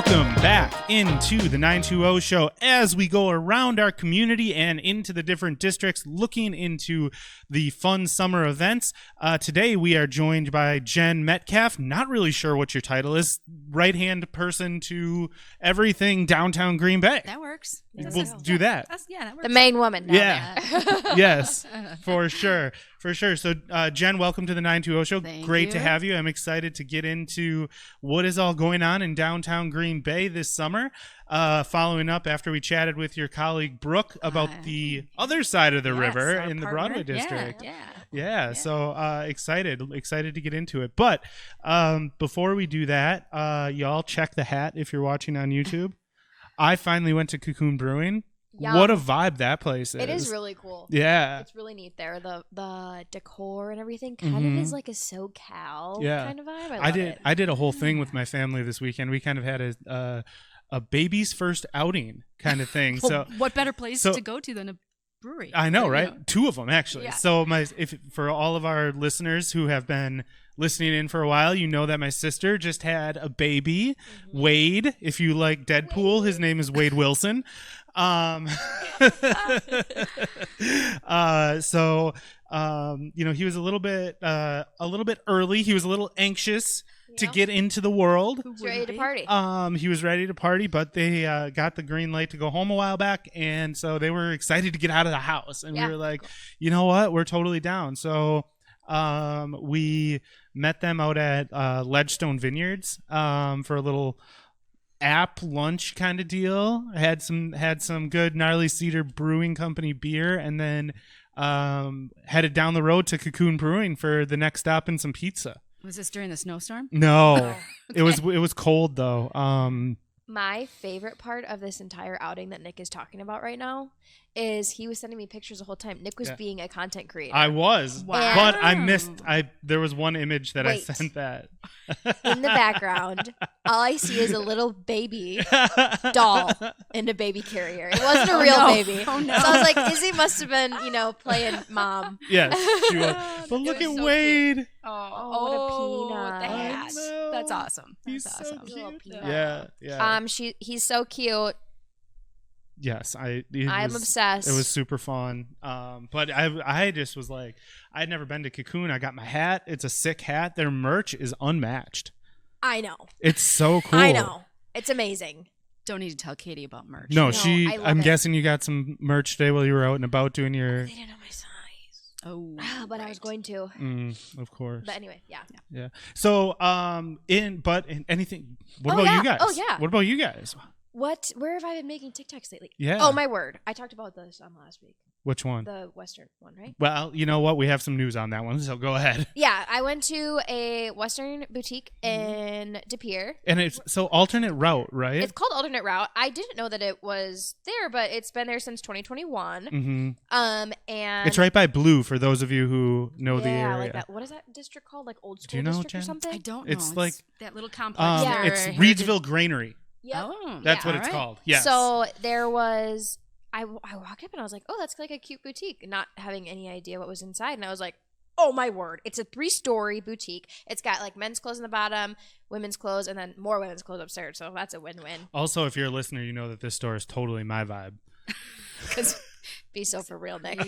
Welcome back into the 920 show as we go around our community and into the different districts looking into the fun summer events. Today we are joined by Jen Metcalf. Not really sure what your title is. Right-hand person to everything downtown Green Bay. That works. We'll do that. That works. The main woman. Yeah. Yes, for sure. For sure. So, Jen, welcome to the 920 show. Thank Great you. to have you. I'm excited to get into what is all going on in downtown Green Bay this summer. Following up after we chatted with your colleague Brooke about the other side of the river in the Broadway district. Yeah. So excited to get into it. But before we do that, y'all check the hat if you're watching on YouTube. I finally went to Cocoon Brewing. Yum. What a vibe that place is. It is really cool. Yeah. It's really neat there. The decor and everything kind of is like a SoCal kind of vibe. I did a whole thing with my family this weekend. We kind of had a baby's first outing kind of thing. Well, what better place to go to than a brewery? I know, right? Two of them actually. Yeah. So for all of our listeners who have been listening in for a while, you know that my sister just had a baby, Wade. If you like Deadpool, his name is Wade Wilson. So he was a little bit early. He was a little anxious to get into the world. He was ready to party. He was ready to party, but they got the green light to go home a while back, and so they were excited to get out of the house. And we were like, you know what? We're totally down. So we met them out at Ledgestone Vineyards for a little app lunch kind of deal. Had some good Gnarly Cedar Brewing Company beer, and then headed down the road to Cocoon Brewing for the next stop and some pizza. Was this during the snowstorm? No. It was cold though. My favorite part of this entire outing that Nick is talking about right now is he was sending me pictures the whole time. Nick was being a content creator. I was. Wow. But I missed there was one image that I sent that. In the background, all I see is a little baby doll in a baby carrier. It wasn't a real baby. Oh, no. So I was like, Izzy must have been, playing mom. Yes, she was. But look at so Wade. Cute. Oh, what a peanut. The hat. That's awesome. He's That's so awesome. cute. Peanut. Yeah. He's so cute. Yes, I'm obsessed. It was super fun. But I just was like, I'd never been to Cocoon. I got my hat. It's a sick hat. Their merch is unmatched. I know. It's so cool. I know. It's amazing. Don't need to tell Katie about merch. No, I love I'm it. guessing you got some merch today while you were out and about doing your. They didn't know my size. Oh, But I was going to. Of course. But anyway, yeah. So, anything? What about you guys? Oh, yeah. What about you guys? Where have I been making TikToks lately? Yeah. Oh, my word. I talked about this on last week. Which one? The Western one, right? Well, you know what? We have some news on that one, so go ahead. Yeah, I went to a Western boutique in De Pere. And it's so alternate route, right? It's called Alternate Route. I didn't know that it was there, but it's been there since 2021. Mm-hmm. And it's right by Blue for those of you who know the area. like that. What is that district called? Like Old School Do you know, District Jen? or something? I don't know. It's like that little complex. there. It's Reedsville Granary. Yep. Oh, That's what all it's right. called. Yes. So there was, I walked up and I was like, oh, that's like a cute boutique, not having any idea what was inside. And I was like, oh my word, it's a 3-story boutique. It's got like men's clothes in the bottom, women's clothes, and then more women's clothes upstairs. So that's a win-win. Also, if you're a listener, you know that this store is totally my vibe. Because be so for real, Nick.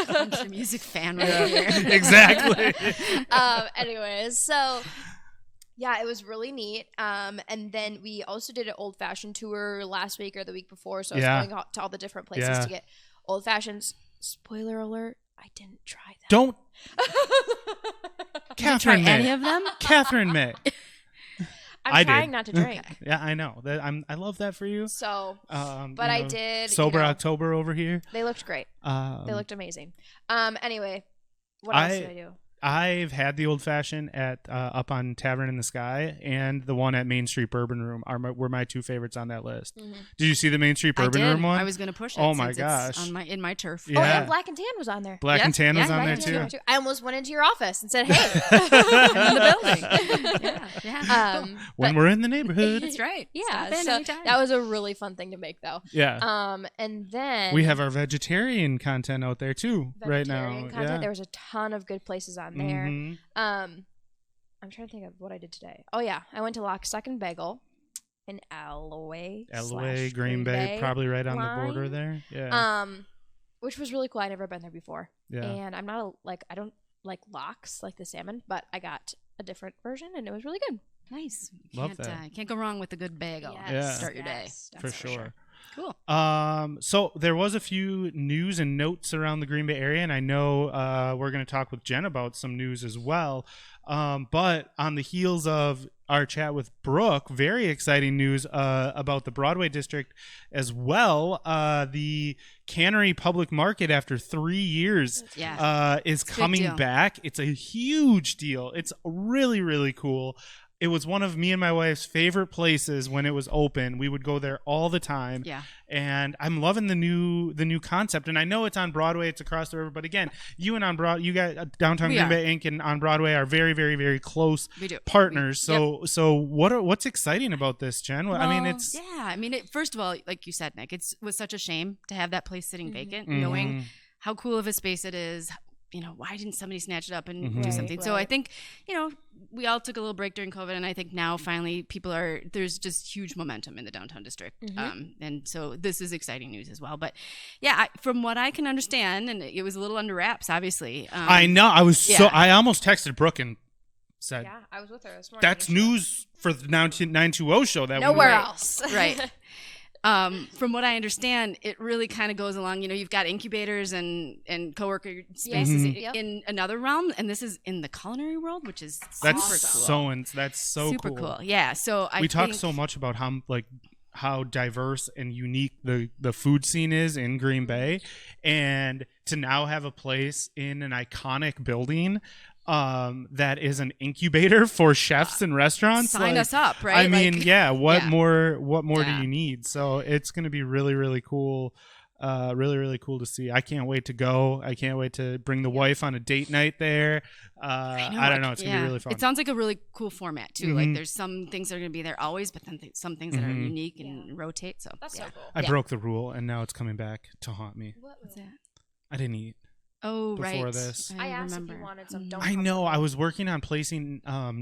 Country music fan right here. Exactly. Anyways, so yeah, it was really neat. And then we also did an old fashioned tour last week or the week before. So I was going out to all the different places to get old fashions. Spoiler alert, I didn't try that. Don't. Catherine May. Any of them? Catherine May. I'm trying not to drink. Yeah, I know. I love that for you. So, but I did. Sober October over here. They looked great. They looked amazing. Anyway, what else did I do? I've had the old fashioned at up on Tavern in the Sky, and the one at Main Street Bourbon Room were my two favorites on that list. Mm-hmm. Did you see the Main Street Bourbon Room one? I was going to push it. Oh my since gosh! it's on in my turf. Yeah. Oh, and Black and Tan was on there. Black and Tan was on there too. I almost went into your office and said, "Hey, I'm in the building." yeah. When we're in the neighborhood. That's right. Yeah, Stop in so anytime. that was a really fun thing to make, though. Yeah. And then we have our vegetarian content out there too right now. Content. Yeah. There was a ton of good places on there. Mm-hmm. I'm trying to think of what I did today. Oh yeah, I went to Lock, Stock, and Bagel, in Alloway, Green Bay, probably right on the border line. there. Yeah. Which was really cool. I'd never been there before. Yeah. And I'm not I don't like lox like the salmon, but I got a different version and it was really good. Nice. Love that. Can't go wrong with a good bagel. Yeah. Start your day. For sure. Cool. So there was a few news and notes around the Green Bay area, and I know we're going to talk with Jen about some news as well. But on the heels of our chat with Brooke, very exciting news about the Broadway district as well. The Cannery Public Market, after 3 years, is coming back. It's a huge deal. It's really, really cool. It was one of me and my wife's favorite places when it was open. We would go there all the time. Yeah. And I'm loving the new concept. And I know it's on Broadway. It's across the river. But again, you and you got Downtown Green Bay Inc. and on Broadway are very, very, very close partners. So what's exciting about this, Jen? Well, I mean, it's first of all, like you said, Nick, it was such a shame to have that place sitting vacant, Mm-hmm. knowing how cool of a space it is. Why didn't somebody snatch it up and do something? Right. So I think, we all took a little break during COVID, and I think now finally there's just huge momentum in the downtown district. And so this is exciting news as well. But yeah, from what I can understand, and it was a little under wraps, obviously. I know. I almost texted Brooke and said, yeah, I was with her this morning. That's news for the 920 show. That nowhere else. Right. From what I understand, it really kind of goes along. You've got incubators and coworker spaces in another realm, and this is in the culinary world, which is that's super super cool. Yeah. So we talk so much about how diverse and unique the food scene is in Green Bay, and to now have a place in an iconic building that is an incubator for chefs and restaurants. Sign us up, right? I mean, what more do you need? So it's going to be really, really cool. Really, really cool to see. I can't wait to go. I can't wait to bring the wife on a date night there. I don't know. It's going to be really fun. It sounds like a really cool format, too. Like, there's some things that are going to be there always, but then some things that are unique and rotate. So that's so cool. I broke the rule, and now it's coming back to haunt me. What's that? I didn't eat. Oh, before this. I asked if you wanted some. I know. I was working on placing,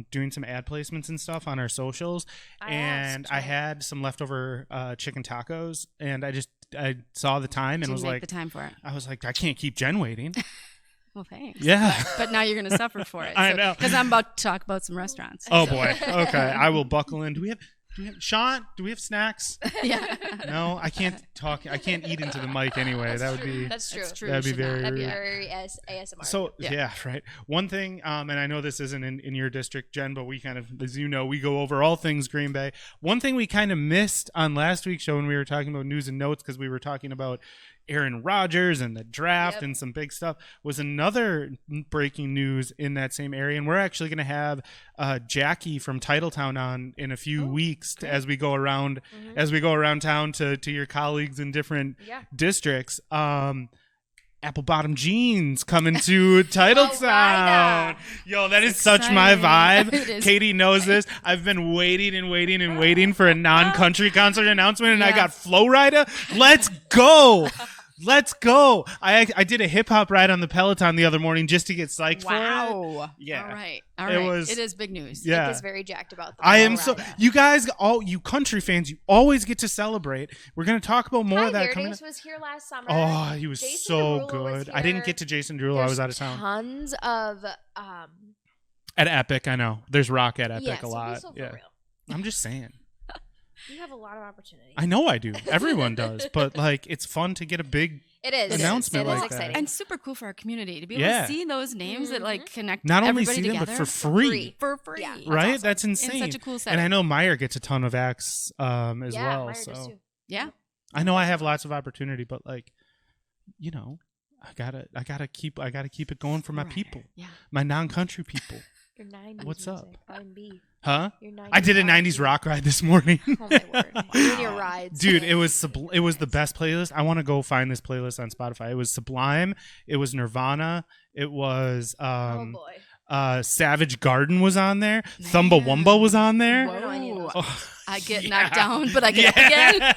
doing some ad placements and stuff on our socials, and I had some leftover chicken tacos, and I saw the time and was like, the time for it. I was like, I can't keep Jen waiting. Well, thanks. Yeah. But now you're going to suffer for it. I know. Because I'm about to talk about some restaurants. Oh, boy. Okay. I will buckle in. Do we have Sean, do we have snacks? Yeah. No, I can't talk. I can't eat into the mic anyway. That's true. That'd be very ASMR. So, yeah, right. One thing, and I know this isn't in your district, Jen, but we kind of, as you know, we go over all things Green Bay. One thing we kind of missed on last week's show when we were talking about news and notes, because we were talking about Aaron Rodgers and the draft and some big stuff, was another breaking news in that same area. And we're actually going to have Jackie from Titletown on in a few weeks as we go around town to your colleagues in different districts. Apple Bottom Jeans coming to Titletown. Yo, that is such my vibe. Katie knows this. I've been waiting for a non-country concert announcement, and I got Flow Rida. Let's go. Let's go. I did a hip hop ride on the Peloton the other morning just to get psyched for it. Wow. Yeah. All right. It is big news. Yeah. Nick is very jacked about that. I am so. You guys, all you country fans, you always get to celebrate. We're going to talk about more of that coming up. was here last summer. Oh, he was Jason so Derulo good. I didn't get to Jason Derulo. I was out of town. Tons of at Epic, I know. There's rock at Epic a so lot. For yeah. real. I'm just saying. You have a lot of opportunity. I know I do. Everyone does. But it's fun to get a big announcement like that. And super cool for our community to be able to see those names that connect not only everybody see them, together. but for free. For free. Yeah, right? awesome. That's insane. In such a cool setting. And I know Meyer gets a ton of acts as well. Meyer So does too. Yeah. I know I have lots of opportunity, but I gotta keep it going for my people. Yeah. My non-country people. Your 90s What's music, up? R&B. Huh? Your 90s I did a R&B. 90s rock ride this morning. Oh my word. You and your rides. Dude, it was the best playlist. I want to go find this playlist on Spotify. It was Sublime. It was Nirvana. It was Oh boy. Savage Garden was on there. Thumbawumba was on there. Whoa. Oh, I get knocked down, but I get up again.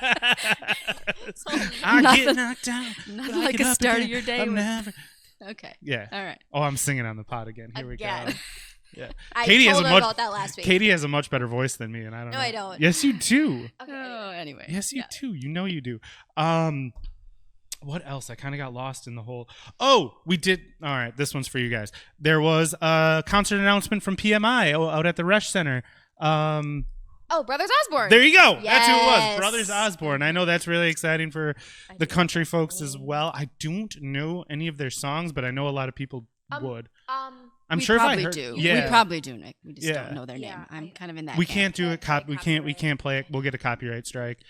I get knocked down. Nothing like a start of your day. I'm never. Okay. Yeah. All right. Oh, I'm singing on the pod again. Here we go. Yeah. I Katie told has her about that last week. Katie has a much better voice than me, and I don't know. No, I don't. Yes, you do. Okay. Anyway. Yes, you do. You know you do. What else? I kind of got lost in the whole. Oh, we did. All right, this one's for you guys. There was a concert announcement from PMI out at the Resch Center. Oh, Brothers Osborne. There you go. Yes. That's who it was. Brothers Osborne. I know that's really exciting for the country folks as well. I don't know any of their songs, but I know a lot of people would. I'm sure if I heard, do. Yeah. We probably do, Nick. We just don't know their name. Yeah, I'm kind of in that. We camp. can't do it. We can't play it. We'll get a copyright strike.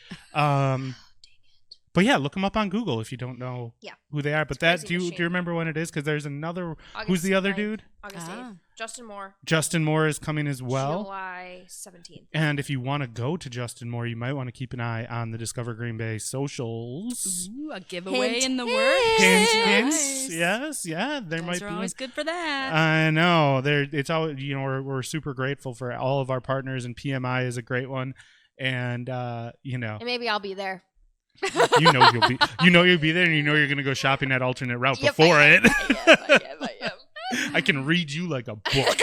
But yeah, look them up on Google if you don't know who they are. But that do you remember when it is? Because there's another. Who's the other 9th, dude? August 8th. Justin Moore. Justin Moore is coming as well. July 17th. And if you want to go to Justin Moore, you might want to keep an eye on the Discover Green Bay socials. Ooh, a giveaway Hint, in the works. Hints, Nice. yes, yeah. There might Guys are be. always good for that. I know. It's always we're super grateful for all of our partners, and PMI is a great one. And And maybe I'll be there. you'll be there, and you're gonna go shopping at alternate route before it. I am. I can read you like a book.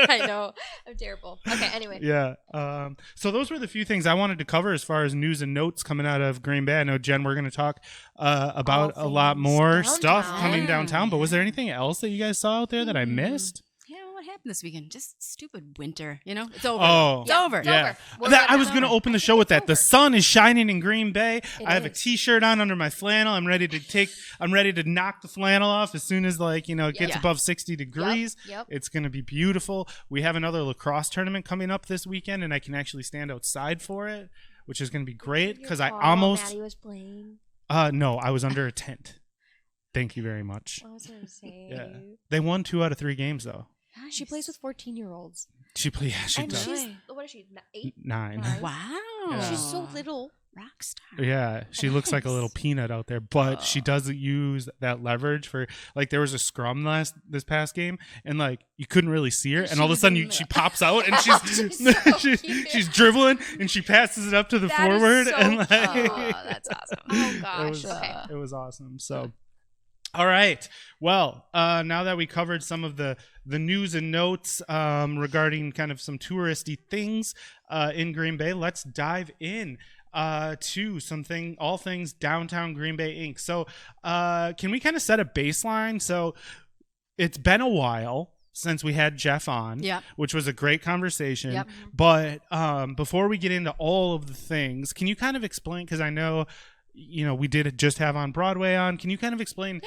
I know. I'm terrible. Okay, anyway. Yeah. So those were the few things I wanted to cover as far as news and notes coming out of Green Bay. I know, Jen, we're going to talk about a lot more stuff coming downtown. But was there anything else that you guys saw out there that I missed? Yeah, what happened this weekend? Just stupid winter, It's over. Oh, it's over. Yeah. Over. I was going to open the show with that. The sun is shining in Green Bay. I have a is. T-shirt on under my flannel. I'm ready to knock the flannel off as soon as it gets above 60 degrees. Yep. It's going to be beautiful. We have another lacrosse tournament coming up this weekend, and I can actually stand outside for it, which is going to be great because I almost. Maddie was playing. No, I was under a tent. Thank you very much. I was going to say. Yeah, they won 2 out of 3 games though. Nice. She plays with 14-year-olds. She And does. she's, what is she, 8? 9. Wow. Yeah. She's so little. Rock star. Yeah, she looks like a little peanut out there, but she does use that leverage for there was a scrum this past game, and you couldn't really see her, and all of a sudden she pops out and she's dribbling and she passes it up to the forward, so and that's awesome. Oh gosh, it was awesome. So. All right. Well, now that we covered some of the news and notes regarding kind of some touristy things in Green Bay, let's dive in to all things downtown Green Bay Inc. So can we kind of set a baseline? So it's been a while since we had Jeff on, which was a great conversation. Yep. But before we get into all of the things, can you kind of explain, because I know we did just have On Broadway on. Can you kind of explain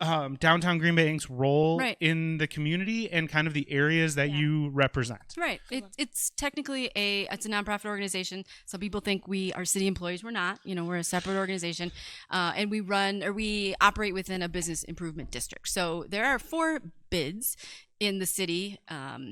downtown Green Bay Inc.'s role in the community and kind of the areas that you represent? Right. It's technically it's a nonprofit organization. Some people think we are city employees. We're not. We're a separate organization, and we operate within a business improvement district. So there are 4 bids in the city.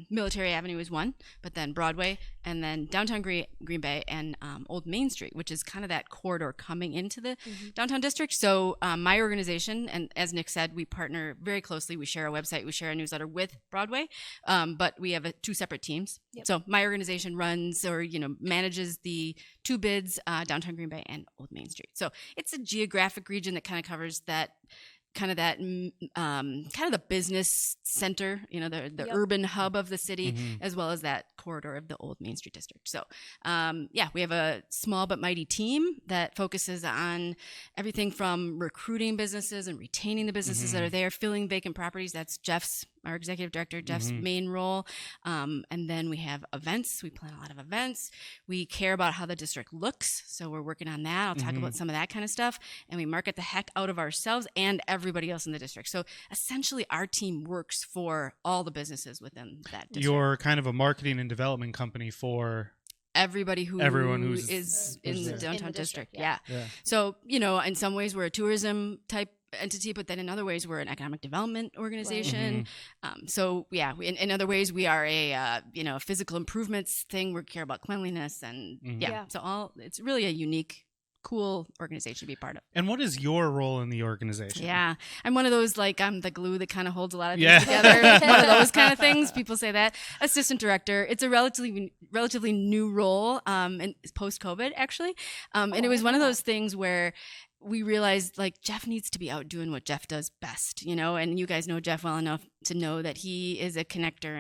Military Avenue is one, but then Broadway, and then downtown Green Bay and Old Main Street, which is kind of that corridor coming into the downtown district. So my organization, and as Nick said, we partner very closely. We share a website, we share a newsletter with Broadway, but we have 2 separate teams. Yep. So my organization runs or manages the 2 bids, downtown Green Bay and Old Main Street. So it's a geographic region that kind of covers that. Kind of the business center, the urban hub of the city, as well as that corridor of the Old Main Street district. So, we have a small but mighty team that focuses on everything from recruiting businesses and retaining the businesses that are there, filling vacant properties. That's our executive director, Jeff's main role. And then we have events. We plan a lot of events. We care about how the district looks. So we're working on that. I'll talk about some of that kind of stuff. And we market the heck out of ourselves and everybody else in the district. So essentially our team works for all the businesses within that district. You're kind of a marketing and development company for everyone who's in the downtown district. Yeah. So, in some ways we're a tourism type entity, but then in other ways we're an economic development organization. In other ways we are a physical improvements thing. We care about cleanliness and so it's really a unique cool organization to be part of. And what is your role in the organization? Yeah, I'm one of those, like, I'm the glue that kind of holds a lot of things together. One of those kind of things. People say that. Assistant director. It's a relatively new role, and post-COVID actually. And it was one of those things where we realized, like, Jeff needs to be out doing what Jeff does best, you know, and you guys know Jeff well enough to know that he is a connector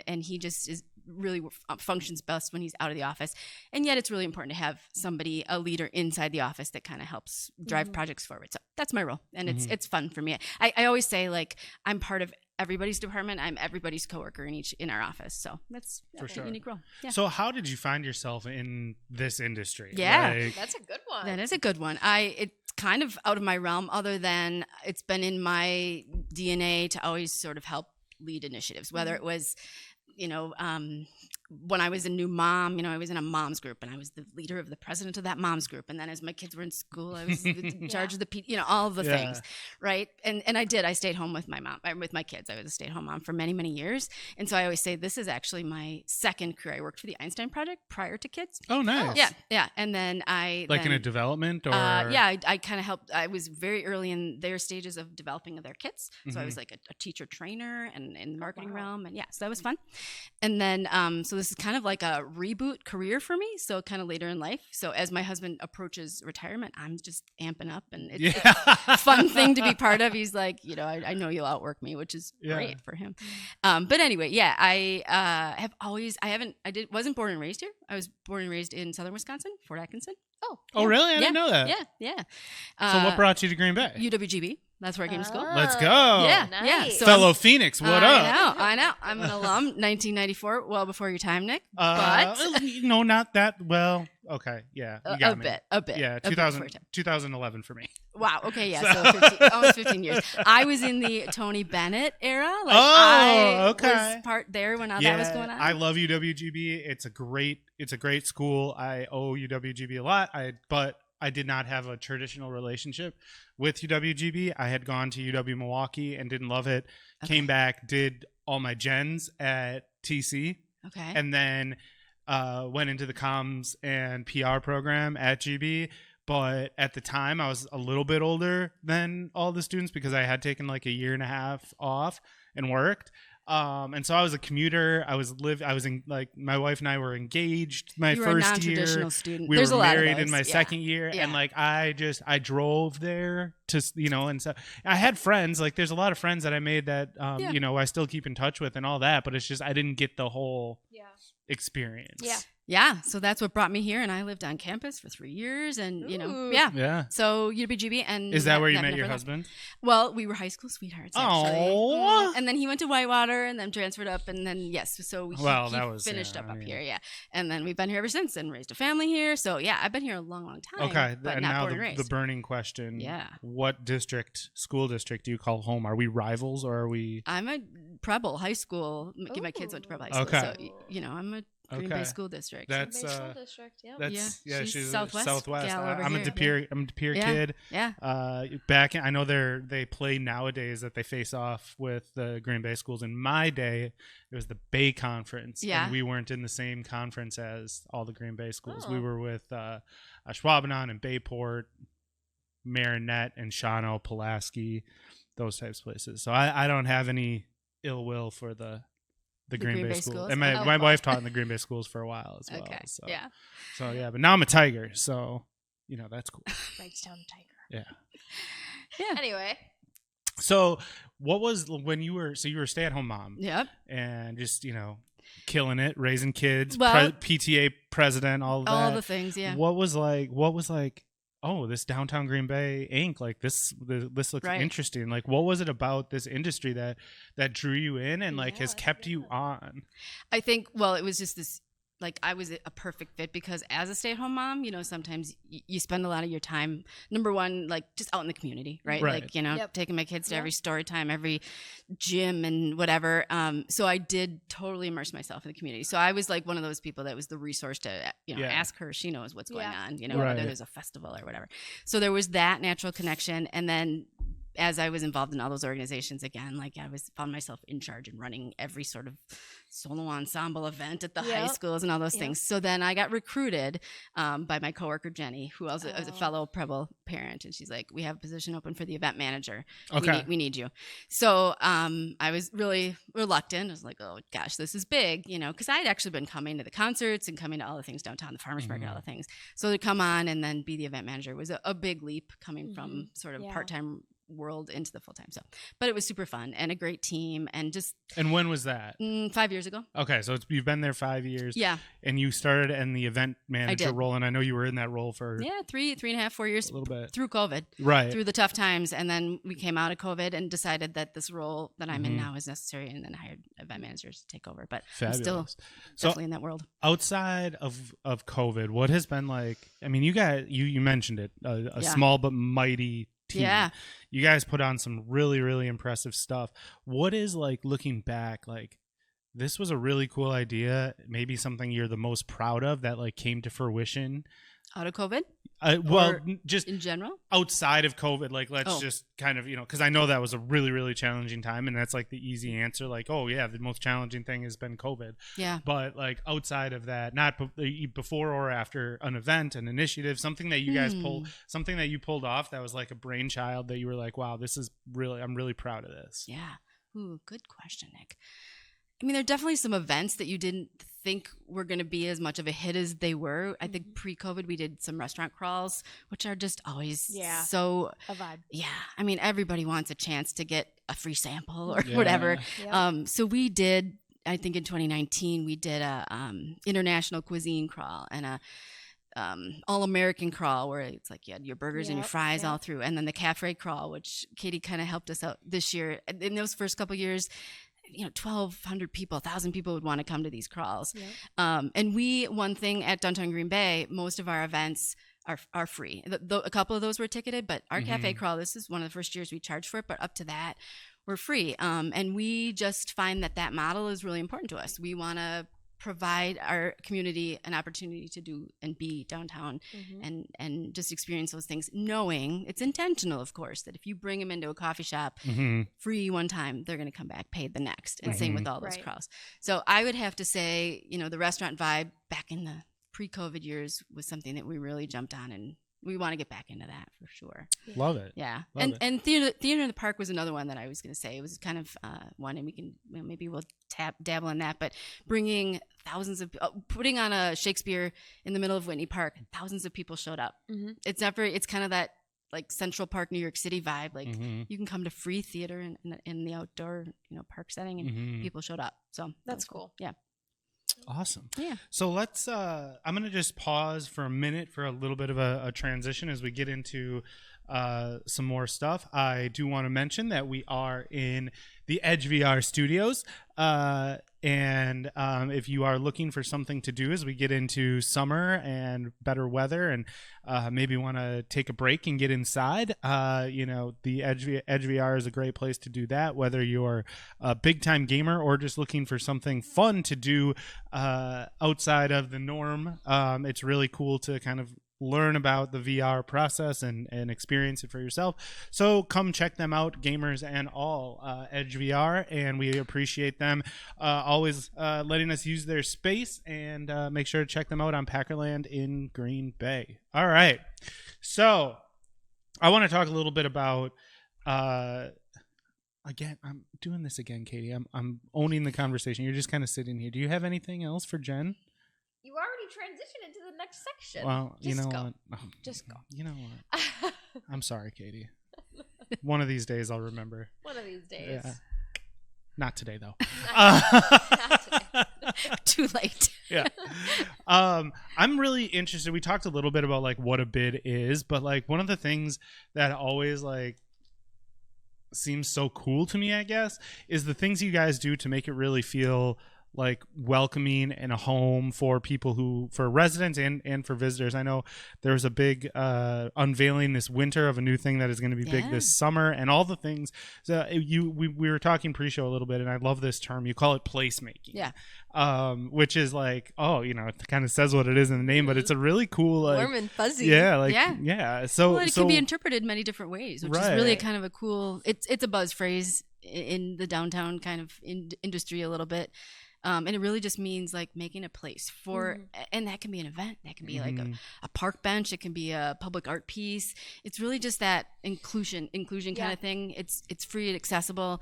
and he just is really functions best when he's out of the office. And yet it's really important to have somebody, a leader inside the office that kind of helps drive projects forward. So that's my role. And it's fun for me. I always say, like, I'm part of everybody's department. I'm everybody's coworker in our office. So that's for sure. A unique role. Yeah. So how did you find yourself in this industry? Yeah. Like, That's a good one. That is a good one. It's kind of out of my realm, other than it's been in my DNA to always sort of help lead initiatives, whether it was, you know, when I was a new mom, you know, I was in a mom's group and I was the leader of the president of that mom's group. And then as my kids were in school, I was in charge of the, you know, all of the things. Right. And I stayed home with my mom, with my kids. I was a stay-at-home mom for many, many years. And so I always say this is actually my second career. I worked for the Einstein Project prior to kids. Oh, nice. Yeah. Yeah. And then in a development or? I kind of helped. I was very early in their stages of developing of their kits. So I was like a teacher trainer and in the marketing realm. And so that was fun. And then, so this is kind of like a reboot career for me. So kind of later in life. So as my husband approaches retirement, I'm just amping up, and it's a fun thing to be part of. He's like, you know, I know you'll outwork me, which is great for him. But anyway, I wasn't born and raised here. I was born and raised in southern Wisconsin, Fort Atkinson. Oh, really? I didn't know that. Yeah. So what brought you to Green Bay? UWGB. That's where I came to school. Let's go. Yeah, nice. yeah. So fellow Phoenix, what up? I know. I'm an alum, 1994, well before your time, Nick. But no, not that. Well, okay, yeah, you got me. A bit. Yeah, 2011 for me. Wow. Okay. Yeah. So almost 15 years. I was in the Tony Bennett era. Like, I was part there when all that was going on. I love UWGB. It's a great school. I owe UWGB a lot. But I did not have a traditional relationship with UWGB. I had gone to UW Milwaukee and didn't love it. Okay. Came back, did all my gens at TC. Okay. And then went into the comms and PR program at GB. But at the time, I was a little bit older than all the students because I had taken like a year and a half off and worked. And so I was a commuter. I was in, like, my wife and I were engaged my you were first a non-traditional year. Student. We There's were a lot married of those. in my second year. And like, I drove there to, you know, and so I had friends, like there's a lot of friends that I made that, you know, I still keep in touch with and all that, but it's just, I didn't get the whole experience. Yeah, so that's what brought me here, and I lived on campus for 3 years, and you know, So UWGB, and is that where you met your husband? Well, we were high school sweethearts, actually. And then he went to Whitewater, and then transferred up, and then so he finished up here, and then we've been here ever since, and raised a family here. So I've been here a long, long time. Okay, but and not now born and raised. the burning question: what school district do you call home? Are we rivals, or are we? I'm a Preble High School. My kids went to Preble High School, so you know, I'm a Green Bay School District. That's Green Bay School District. she's Southwest. I'm a De Pere kid. Yeah. I know they play nowadays that they face off with the Green Bay schools. In my day, it was the Bay Conference. Yeah. And we weren't in the same conference as all the Green Bay schools. We were with Schwabenon and Bayport, Marinette and Shawano, Pulaski, those types of places. So I don't have any ill will for the Green Bay schools. And my wife taught in the Green Bay schools for a while as well. Okay. So but now I'm a Tiger, so you know that's cool. Wrightstown Tiger. Yeah. Anyway. So what was when you were a stay-at-home mom? Yep. And just, you know, killing it, raising kids, well, PTA president, all of that. All the things, yeah. What was like, oh, this downtown Green Bay Inc. Like this looks interesting. Like, what was it about this industry that drew you in and like has kept you on? I think, well, it was just this, like, I was a perfect fit because as a stay-at-home mom, you know, sometimes you spend a lot of your time, number one, like just out in the community, right? Like, you know, taking my kids to every story time, every gym and whatever. So I did totally immerse myself in the community. So I was like one of those people that was the resource to, you know, ask her. She knows what's going on, you know, whether there's a festival or whatever. So there was that natural connection. And then as I was involved in all those organizations again, like found myself in charge and running every sort of solo ensemble event at the high schools and all those things. So then I got recruited by my coworker Jenny, who was a fellow Preble parent, and she's like, "We have a position open for the event manager. Okay, we need you." So I was really reluctant. I was like, "Oh gosh, this is big," because I had actually been coming to the concerts and coming to all the things downtown, the farmers market, all the things. So to come on and then be the event manager was a big leap coming from sort of part-time world into the full-time. So, but it was super fun and a great team, and just. And when was that? 5 years ago. Okay, so you've been there 5 years. Yeah. And you started in the event manager role, and I know you were in that role for 3.5, 4 years, a little bit through COVID, right? Through the tough times, and then we came out of COVID and decided that this role that I'm in now is necessary, and then hired event managers to take over. But I'm still definitely in that world. Outside of COVID, what has been like? I mean, you mentioned it, a small but mighty team. Yeah, you guys put on some really, really impressive stuff. What is, like, looking back, like, this was a really cool idea, maybe something you're the most proud of that, like, came to fruition out of COVID? Well, just in general, outside of COVID, like, let's just kind of, because I know that was a really, really challenging time, and that's like the easy answer, like, oh yeah, the most challenging thing has been COVID. Yeah. But like outside of that, not before or after an event, an initiative, something that you guys something that you pulled off that was like a brainchild that you were like, wow, this is really, I'm really proud of this. Yeah. Ooh, good question, Nick. I mean, there are definitely some events that you didn't think were going to be as much of a hit as they were. I think pre-COVID, we did some restaurant crawls, which are just always so a vibe. Yeah. I mean, everybody wants a chance to get a free sample or whatever. Yeah. So we did, I think in 2019, we did a international cuisine crawl and a all-American crawl where it's like you had your burgers and your fries all through. And then the cafe crawl, which Katie kind of helped us out this year. In those first couple of years, 1,200 people, 1,000 people would want to come to these crawls. Yep. And one thing at Downtown Green Bay, most of our events are free. A couple of those were ticketed, but our cafe crawl, this is one of the first years we charged for it, but up to that, we're free. And we just find that model is really important to us. We want to provide our community an opportunity to do and be downtown and just experience those things, knowing it's intentional, of course, that if you bring them into a coffee shop free one time, they're going to come back paid the next. And same with all those crawls. So I would have to say, the restaurant vibe back in the pre-COVID years was something that we really jumped on, and we want to get back into that for sure. Love it. Yeah. And theater in the park was another one that I was going to say. It was kind of one, and we can, maybe we'll dabble in that, but bringing putting on a Shakespeare in the middle of Whitney Park, thousands of people showed up. It's kind of that like Central Park, New York City vibe. Like you can come to free theater in the outdoor, park setting, and people showed up. So that's cool. Yeah. Awesome. Yeah. So let's, I'm going to just pause for a minute for a little bit of a transition as we get into some more stuff. I do want to mention that we are in the Edge VR studios. And if you are looking for something to do as we get into summer and better weather and maybe want to take a break and get inside, the Edge VR is a great place to do that, whether you're a big-time gamer or just looking for something fun to do outside of the norm. It's really cool to kind of learn about the VR process and experience it for yourself. So come check them out, gamers and all, Edge VR, and we appreciate them always letting us use their space, and make sure to check them out on Packerland in Green Bay. All right. So I want to talk a little bit about again, I'm doing this again, Katie. I'm owning the conversation. You're just kind of sitting here. Do you have anything else for Jen? You already transitioned into the next section. Well, just you know go. what? Oh, just go. You know what? I'm sorry, Katie. One of these days I'll remember. One of these days. Yeah. Not today, though. Not today. Too late. Yeah. I'm really interested. We talked a little bit about like what a bid is, but like one of the things that always like seems so cool to me, I guess, is the things you guys do to make it really feel like welcoming and a home for people for residents and for visitors. I know there was a big unveiling this winter of a new thing that is going to be big this summer, and all the things. So we were talking pre-show a little bit, and I love this term. You call it placemaking. Yeah. Which is like, it kind of says what it is in the name, but it's a really cool, like, warm and fuzzy. Yeah. So it can be interpreted many different ways, which is really kind of a cool. It's a buzz phrase in the downtown kind of industry a little bit. And it really just means like making a place for, and that can be an event, that can be like a park bench, it can be a public art piece. It's really just that inclusion kind of thing. It's free and accessible,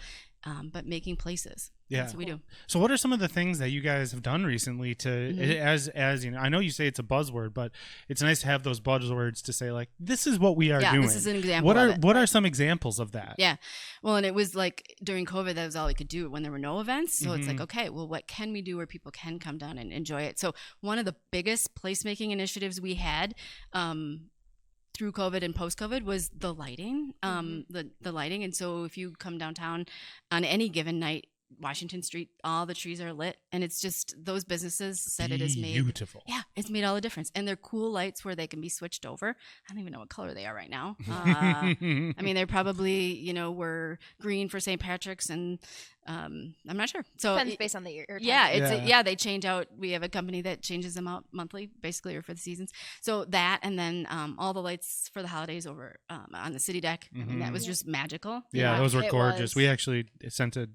but making places. Yeah, that's what we do. So what are some of the things that you guys have done recently to, as you know, I know you say it's a buzzword, but it's nice to have those buzzwords to say like, this is what we are doing. Yeah, this is an example of it. What are some examples of that? Yeah. Well, and it was like during COVID, that was all we could do when there were no events. So it's like, okay, well, what can we do where people can come down and enjoy it? So one of the biggest placemaking initiatives we had, through COVID and post-COVID was the lighting, the lighting. And so if you come downtown on any given night, Washington Street, all the trees are lit, and it's just those businesses said it has made beautiful. Yeah, it's made all the difference, and they're cool lights where they can be switched over. I don't even know what color they are right now. I mean, they're probably were green for St. Patrick's, and I'm not sure. So depends based on the year. Yeah, they change out. We have a company that changes them out monthly, basically, or for the seasons. So that, and then all the lights for the holidays over on the city deck. I mean, that was just magical. Yeah, those were gorgeous. We actually sent a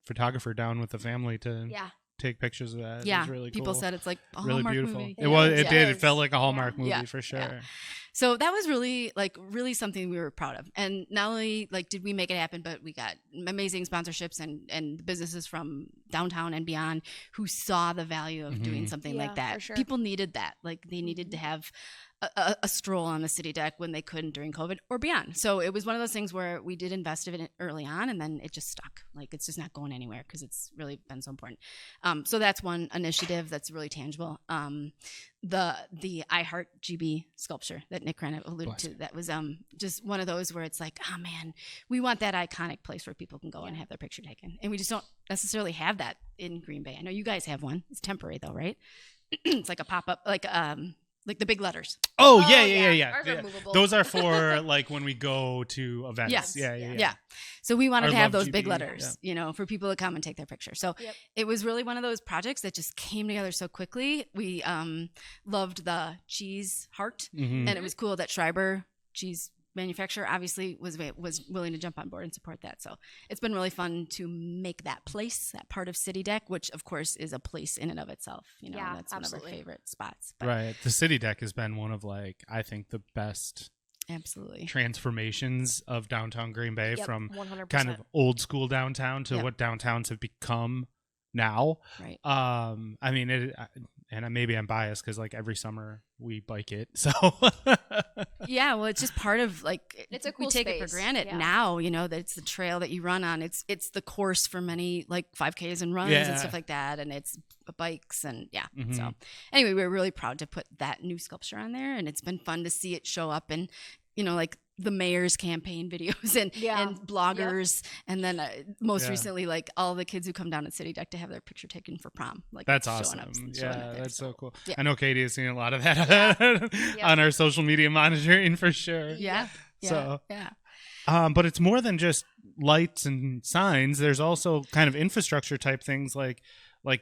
photographer down with the family to take pictures of that. Yeah, it was really people cool. said it's like a really Hallmark beautiful. movie. It did. It felt like a Hallmark movie for sure. Yeah. So that was really something we were proud of. And not only did we make it happen, but we got amazing sponsorships and businesses from downtown and beyond who saw the value of doing something like that. For sure. People needed that. Like they needed to have a stroll on the city deck when they couldn't during COVID or beyond. So it was one of those things where we did invest in it early on, and then it just stuck. Like it's just not going anywhere because it's really been so important. So that's one initiative that's really tangible. The I Heart GB sculpture that Nick kind of alluded to, that was just one of those where it's like, oh man, we want that iconic place where people can go and have their picture taken, and we just don't necessarily have that in Green Bay. I know you guys have one. It's temporary though, right? It's like a pop-up, like the big letters. Oh yeah. Ours are movable. Those are for like when we go to events. Yes. Yeah. So we wanted to have those GB, big letters, for people to come and take their picture. So it was really one of those projects that just came together so quickly. We loved the cheese heart, and it was cool that Schreiber cheese manufacturer obviously was willing to jump on board and support that. So it's been really fun to make that place, that part of City Deck, which of course is a place in and of itself. That's one of our favorite spots. But right. The City Deck has been one of I think the best transformations of downtown Green Bay, from 100%. kind of old school downtown to what downtowns have become now. Right. I mean, and maybe I'm biased because every summer we bike it. So yeah, well, it's just part of it's a cool we take space. it for granted now. That it's the trail that you run on. It's the course for many 5Ks and runs and stuff like that, and it's bikes and So anyway, we're really proud to put that new sculpture on there, and it's been fun to see it show up in the mayor's campaign videos and bloggers, and then most recently all the kids who come down at City Deck to have their picture taken for prom. That's awesome. That's so cool. I know Katie has seen a lot of that on our social media monitoring for sure. But it's more than just lights and signs. There's also kind of infrastructure type things like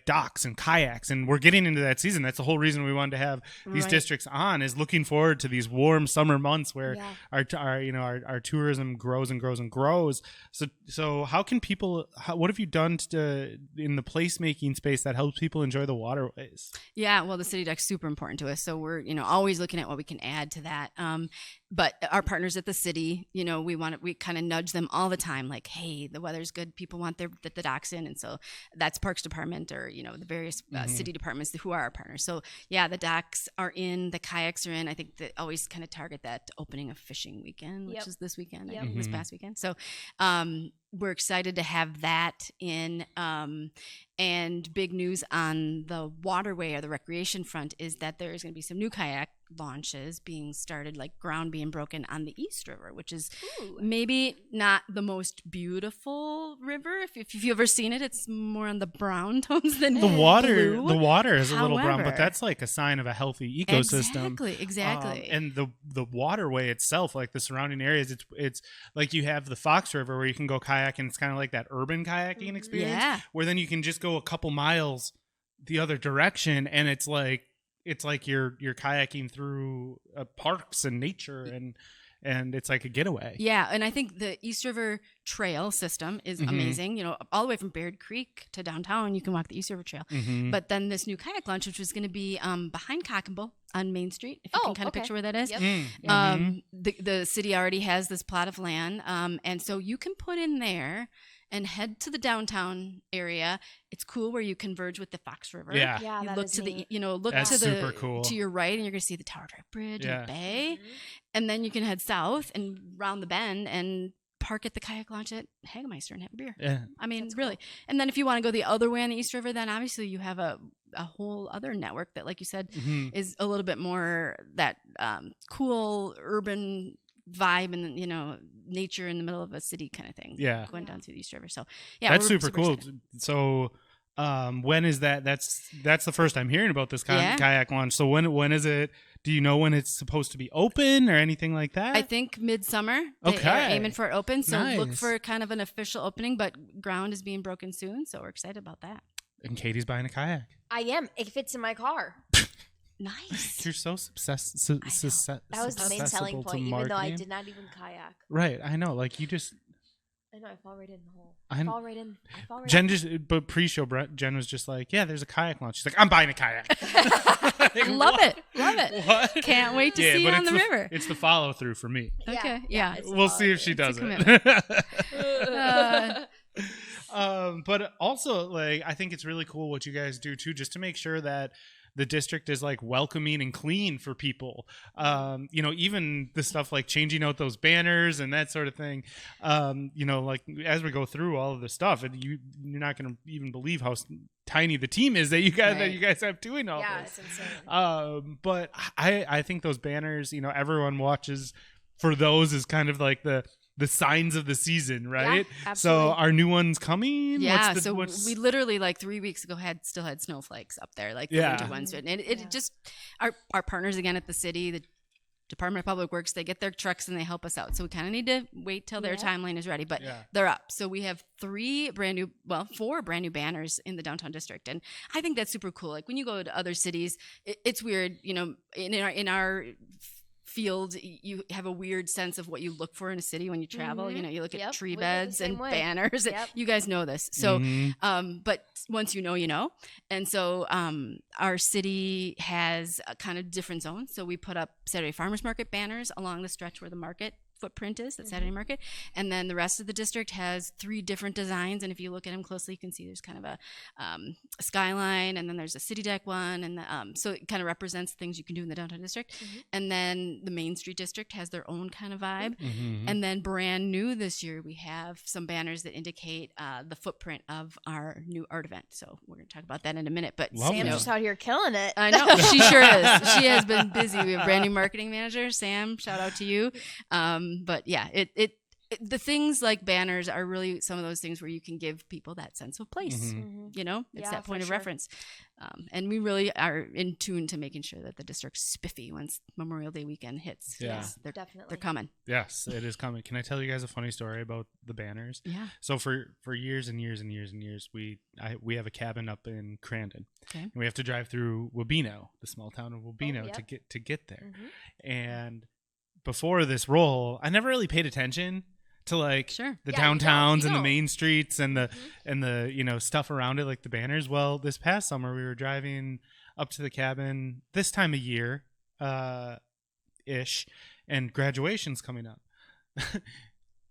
docks and kayaks, and we're getting into that season. That's the whole reason we wanted to have these districts on, is looking forward to these warm summer months where our tourism grows and grows and grows. So how can people? What have you done in the placemaking space that helps people enjoy the waterways? Yeah, well, the City Deck's super important to us, so we're always looking at what we can add to that. But our partners at the city, we kind of nudge them all the time, like, hey, the weather's good, people want the docks in, and so that's Parks Department or the various city departments who are our partners. So the docks are in, the kayaks are in. I think they always kind of target that opening of fishing weekend, which is this weekend, I think, this past weekend. So we're excited to have that in. And big news on the waterway or the recreation front is that there's going to be some new kayak launches being started, like ground being broken on the East River, which is maybe not the most beautiful river. If you've ever seen it, it's more on the brown tones than the water. blue. The water is a little brown, However, but that's like a sign of a healthy ecosystem. Exactly. And the waterway itself, like the surrounding areas, it's like you have the Fox River where you can go kayaking. It's kind of like that urban kayaking experience, where then you can just go a couple miles the other direction, and it's like you're kayaking through parks and nature, and it's like a getaway. Yeah, and I think the East River Trail system is amazing. You know, all the way from Baird Creek to downtown, you can walk the East River Trail. But then this new kayak launch, which was going to be behind Cockable on Main Street, if you can kind of picture where that is. Yep. The city already has this plot of land, and so you can put in there and head to the downtown area. It's cool where you converge with the Fox River. Yeah, you that look is to neat. That's to the cool. To your right, and you're going to see the Tower Drive Bridge and the bay. And then you can head south and round the bend and park at the kayak launch at Hagemeister and have a beer. Yeah. I mean, that's really. Cool. And then if you want to go the other way on the East River, then obviously you have a whole other network that, like you said, is a little bit more that cool urban vibe and, you know, nature in the middle of a city kind of thing. Yeah. Going down through the East River. So, yeah. That's super cool. Excited. So, when is that? That's the first I'm hearing about this kayak launch. So when is it? Do you know when it's supposed to be open or anything like that? I think midsummer. They're aiming for it open. So look for kind of an official opening, but ground is being broken soon. So we're excited about that. And Katie's buying a kayak. I am. It fits in my car. Nice. You're so obsessed. That was the main selling point, even though I did not even kayak. Right. I know. Like you just. I know. I fall right in the hole. I fall right in. But pre-show, Jen was just like, "Yeah, there's a kayak launch." She's like, "I'm buying a kayak." Like, love it. What? Can't wait to see you on the river. It's the follow through for me. Okay. Yeah. We'll see if she does it. But also, like, I think it's really cool what you guys do too, just to make sure that the district is like welcoming and clean for people. You know, even the stuff like changing out those banners and that sort of thing. You know, like as we go through all of the stuff, and you're not going to even believe how tiny the team is that you guys have doing all this. Yeah, it's insane. But I think those banners, you know, everyone watches for those is kind of like the signs of the season, right? Yeah, absolutely. So are new ones coming? Yeah, we literally like 3 weeks ago still had snowflakes up there, like the winter ones. And it just, our partners again at the city, the Department of Public Works, they get their trucks and they help us out. So we kind of need to wait till their timeline is ready, but they're up. So we have 4 brand new banners in the downtown district. And I think that's super cool. Like when you go to other cities, it's weird, you know, in our field, you have a weird sense of what you look for in a city when you travel. You know, you look at tree beds and banners. You guys know this. So, but once you know. And so our city has a kind of different zones. So we put up Saturday Farmers Market banners along the stretch where the market footprint is, that Saturday market. And then the rest of the district has 3 different designs. And if you look at them closely, you can see there's kind of a skyline, and then there's a city deck one. And so it kind of represents things you can do in the downtown district. And then the Main Street district has their own kind of vibe. And then brand new this year, we have some banners that indicate the footprint of our new art event. So we're going to talk about that in a minute. But Sam's just out here killing it. I know. She sure is. She has been busy. We have a brand new marketing manager, Sam. Shout out to you. But yeah, the things like banners are really some of those things where you can give people that sense of place. You know, it's that point of reference. And we really are in tune to making sure that the district's spiffy once Memorial Day weekend hits. Yeah, they're coming. Yes, it is coming. Can I tell you guys a funny story about the banners? Yeah. So for years and years and years and years, we have a cabin up in Crandon. Okay. And we have to drive through Wabeno, the small town of Wabeno, to get there. And before this role, I never really paid attention to like the downtowns and the main streets and the and the, you know, stuff around it, like the banners. Well, this past summer we were driving up to the cabin this time of year ish, and graduation's coming up.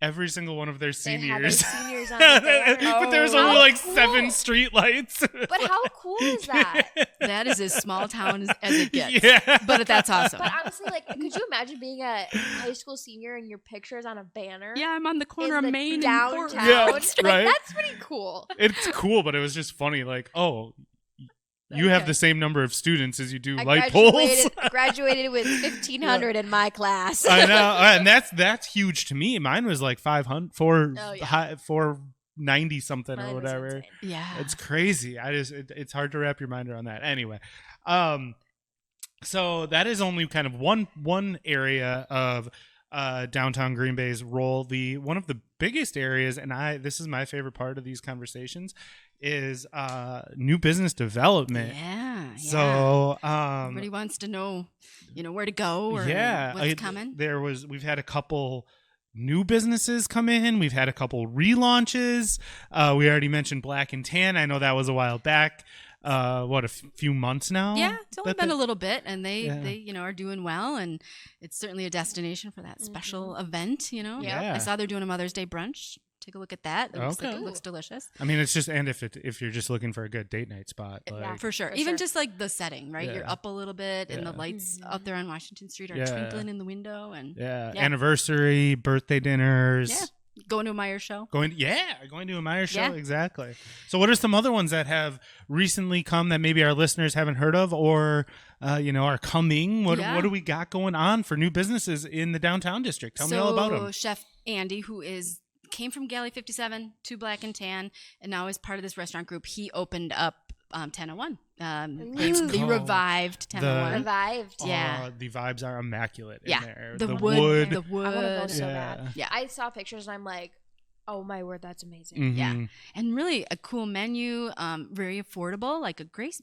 Every single one of their seniors. They had their seniors on the banner. But there's only like 7 street lights. But how cool is that? That is as small town as it gets. Yeah. But that's awesome. But honestly, like, could you imagine being a high school senior and your picture's on a banner? Yeah, I'm on the corner of Main and downtown. Yeah, right? That's pretty cool. It's cool, but it was just funny. Like, oh, You have the same number of students as you do I light poles. graduated with 1,500 in my class. I know, and that's huge to me. Mine was like 500, 490 something or whatever. Yeah, it's crazy. It's hard to wrap your mind around that. Anyway, so that is only kind of one area of downtown Green Bay's role. One of the biggest areas, and this is my favorite part of these conversations, is new business development. Yeah. So everybody wants to know, where to go or what's coming. We've had a couple new businesses come in. We've had a couple relaunches. We already mentioned Black and Tan. I know that was a while back. A few months now? Yeah, it's only been a little bit, and they are doing well, and it's certainly a destination for that special event. Yeah. I saw they're doing a Mother's Day brunch. Take a look at that. It looks delicious. I mean, it's just, and if you're just looking for a good date night spot, for sure. Even just like the setting, right? Yeah. You're up a little bit, and the lights out there on Washington Street are twinkling in the window, and anniversary, birthday dinners. Yeah. Going to a Meyer show. Going to a Meyer show, exactly. So what are some other ones that have recently come that maybe our listeners haven't heard of or are coming? What do we got going on for new businesses in the downtown district? Tell me all about them. Chef Andy, who came from Galley 57 to Black and Tan and now is part of this restaurant group, he opened up 1001. The revived 1001. Revived. Yeah. The vibes are immaculate in there. The wood. The wood. I want to go so bad. Yeah. I saw pictures and I'm like, oh my word, that's amazing. Mm-hmm. Yeah. And really a cool menu, very affordable, like a great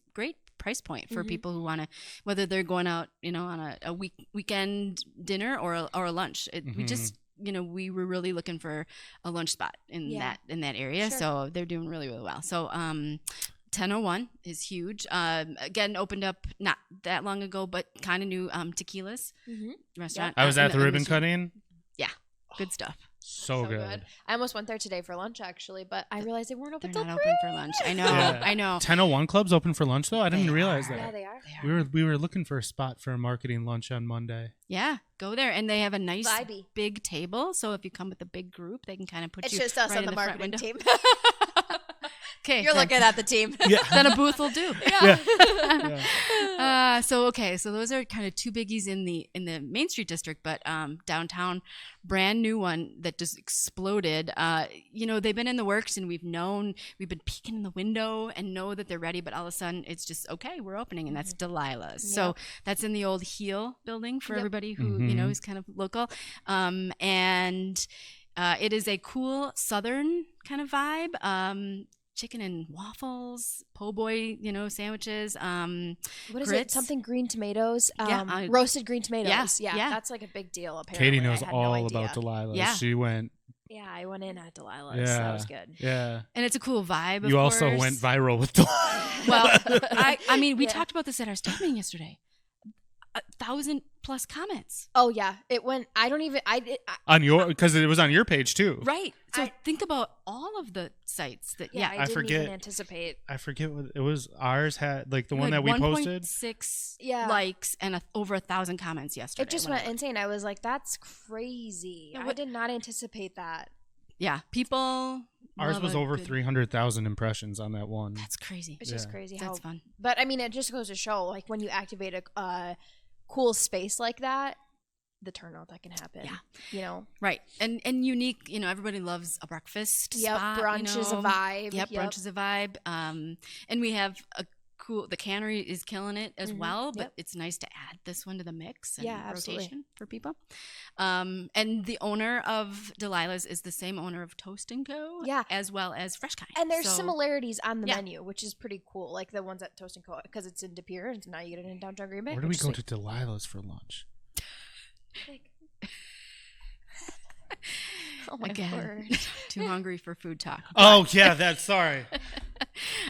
price point for people who want to, whether they're going out, on a weekend dinner or a lunch. We just, we were really looking for a lunch spot in that area. Sure. So they're doing really, really well. So 1001 is huge. Again, opened up not that long ago, but kind of new Tequila's restaurant. I was at the ribbon cutting. Yeah, good stuff. So good. I almost went there today for lunch, actually, but I realized they weren't open They're till not 3. open for lunch. I know. Yeah. I know. 1001 Club's open for lunch, though? I didn't realize that. Yeah, they are. We were looking for a spot for a marketing lunch on Monday. Yeah, go there. And they have a nice Vibey. Big table, so if you come with a big group, they can kind of put It's you just us right on in the front marketing window. team. Okay, You're looking at the team. Yeah. Then a booth will do. Yeah. So those are kind of two biggies in the Main Street district, but downtown, brand new one that just exploded. They've been in the works, and we've been peeking in the window and know that they're ready, but all of a sudden it's just okay, we're opening, and that's Delilah's. Yep. So that's in the old Heel building for everybody who is kind of local, and it is a cool Southern kind of vibe. Chicken and waffles, po' boy, sandwiches. What is grits. it? Something green tomatoes. Roasted green tomatoes. Yeah, that's like a big deal. Apparently, Katie knows all about Delilah's. Yeah. She went. Yeah, I went in at Delilah's. Yeah, that was good. Yeah, and it's a cool vibe. You also went viral with Delilah. Well, we talked about this at our staff meeting yesterday. 1,000+ comments. Oh yeah, it went. On your, because it was on your page too, right? So think about all of the sites that. I didn't even anticipate. I forget what it was. Ours had the one that we posted. 1.6 likes and over 1,000 comments yesterday. It just went insane. I was like, that's crazy. I did not anticipate that. Yeah, people. Ours was over 300,000 impressions on that one. That's crazy. It's just crazy. That's fun. But it just goes to show, like, when you activate a cool space like that, the turnout that can happen. Yeah. Right. And unique, everybody loves a breakfast spot. Brunch is a vibe. Yep, brunch is a vibe. And we have the cannery is killing it as well, but it's nice to add this one to the mix and rotation for people. And the owner of Delilah's is the same owner of Toast & Co. as well as Fresh Kind. And there's similarities on the menu, which is pretty cool. Like the ones at Toast & Co. because it's in De Pere, and now you get it in downtown Green Bay. Where do we go to Delilah's for lunch? Oh my word. Too hungry for food talk. Oh yeah, sorry.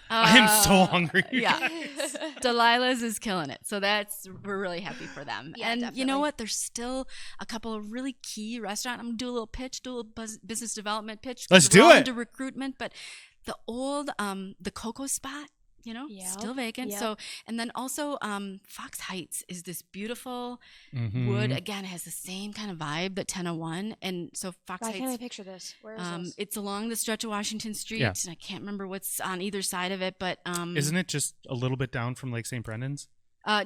I am so hungry. Yeah. Delilah's is killing it. So we're really happy for them. Yeah, and definitely. You know what? There's still a couple of really key restaurants. I'm going to do a little pitch, do a little business development pitch. Let's do it. Into recruitment, but the old, the Cocoa Spot, still vacant. Yep. So, and then also Fox Heights is this beautiful Mm-hmm. wood. Again, it has the same kind of vibe that 1001. And so Fox Why Heights. can't I picture this? Where is this? It's along the stretch of Washington Street, Yeah. and I can't remember what's on either side of it, but Isn't it just a little bit down from Lake St. Brendan's?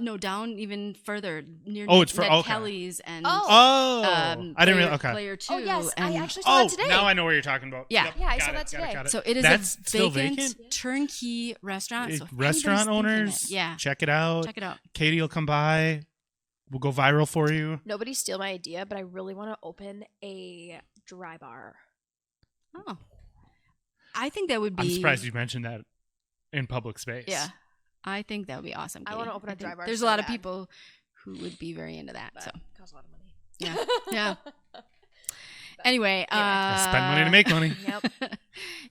no, down even further near it's Ned okay. Kelly's and I didn't really. Okay. Layer 2. Oh, yes. I and actually saw that today. now I know what you're talking about. Yeah. Yep, Yeah, I got saw it, that today. got it. So it is That's a still vacant vacant? turnkey restaurant. So if Restaurant anybody's thinking owners, it, yeah, check it out. check it out. Katie will come by. We'll go viral for you. Nobody steal my idea, but I really want to open a dry bar. Oh, I think that would be. I'm surprised you mentioned that in public space. Yeah, I think that would be awesome. I Katie. wanna open a think dry bar There's so a lot of bad. people who would be very into that. But So it costs a lot of money. yeah, yeah. Anyway, Spend money to make money. Yep.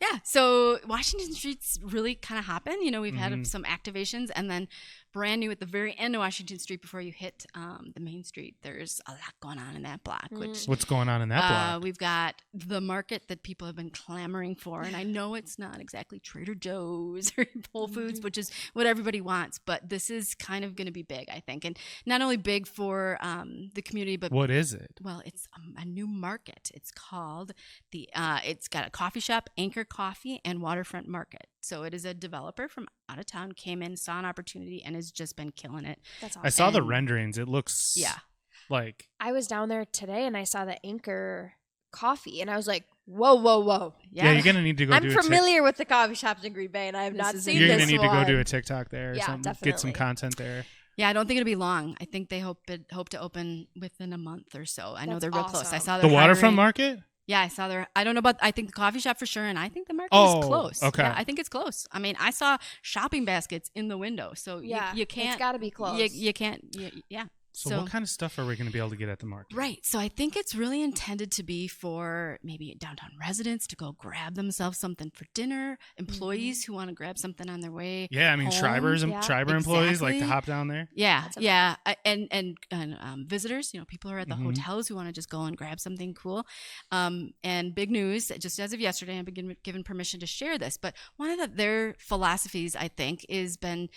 yeah. So Washington Street's really kind of hopping. We've Mhm. had some activations, and then brand new at the very end of Washington Street before you hit the main street. There's a lot going on in that block, which What's going on in that block? we've got the market that people have been clamoring for, and I know it's not exactly Trader Joe's or Whole Foods, which is what everybody wants, but this is kind of going to be big, I think, and not only big for the community, but What is it? well, it's a new market. It's called it's got a coffee shop, Anchor Coffee, and Waterfront Market. So it is a developer from out of town, came in, saw an opportunity, and has just been killing it. That's awesome. I saw the And- renderings. It looks like I was down there today and I saw the Anchor Coffee and I was like, whoa, whoa, whoa. yeah. You're gonna need to go. I'm do a familiar with the coffee shops in Green Bay and I have This not is seen You're this gonna need to go one. do a TikTok there or Yeah, something. Get some definitely. content there. Yeah, I don't think it'll be long. I think they hope to open within a month or so. I know That's they're real close. I awesome. saw The they're Waterfront hiring. Market. Yeah, I saw there. I don't know about. I think the coffee shop for sure, and I think the market Oh, is close. okay. Yeah, I think it's close. I mean, I saw shopping baskets in the window, so Yeah, you can't. it's got to be close. You can't. Yeah. So what kind of stuff are we gonna be able to get at the market? Right. So I think it's really intended to be for maybe downtown residents to go grab themselves something for dinner, employees who want to grab something on their way. Yeah, I mean, home. Schreiber's Yeah, Schreiber employees like to exactly. hop down there. Yeah, That's yeah, and visitors. People who are at the Mhm. hotels who want to just go and grab something cool. And big news, just as of yesterday, I've been given permission to share this. But one of their philosophies, I think, has been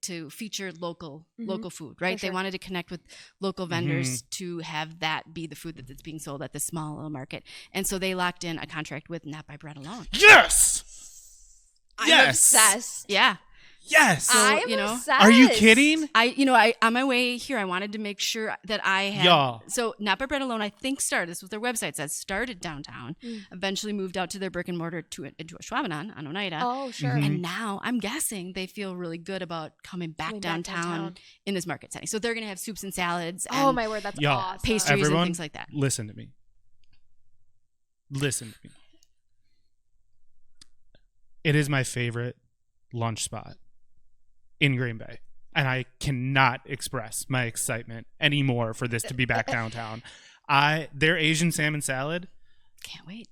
to feature local food. Right? For They sure. wanted to connect with local vendors to have that be the food that's being sold at this small little market. And so they locked in a contract with Not by Bread Alone. Yes. I'm Yes. obsessed. Yeah. Yes. So, I'm you know, obsessed. Are you kidding? I on my way here, I wanted to make sure that I had. Y'all. So Not by Bread Alone, I think started. This is what their website says. Started downtown, eventually moved out to their brick and mortar into Ashwaubenon on Oneida. Oh, sure. Mhm. And now I'm guessing they feel really good about coming back Coming back downtown downtown. in this market setting. So they're going to have soups and salads and Oh, my word. That's Y'all, awesome. pastries Everyone, and things like that. Listen to me. Listen to me. It is my favorite lunch spot in Green Bay. And I cannot express my excitement anymore for this to be back downtown. Their Asian salmon salad, Can't wait.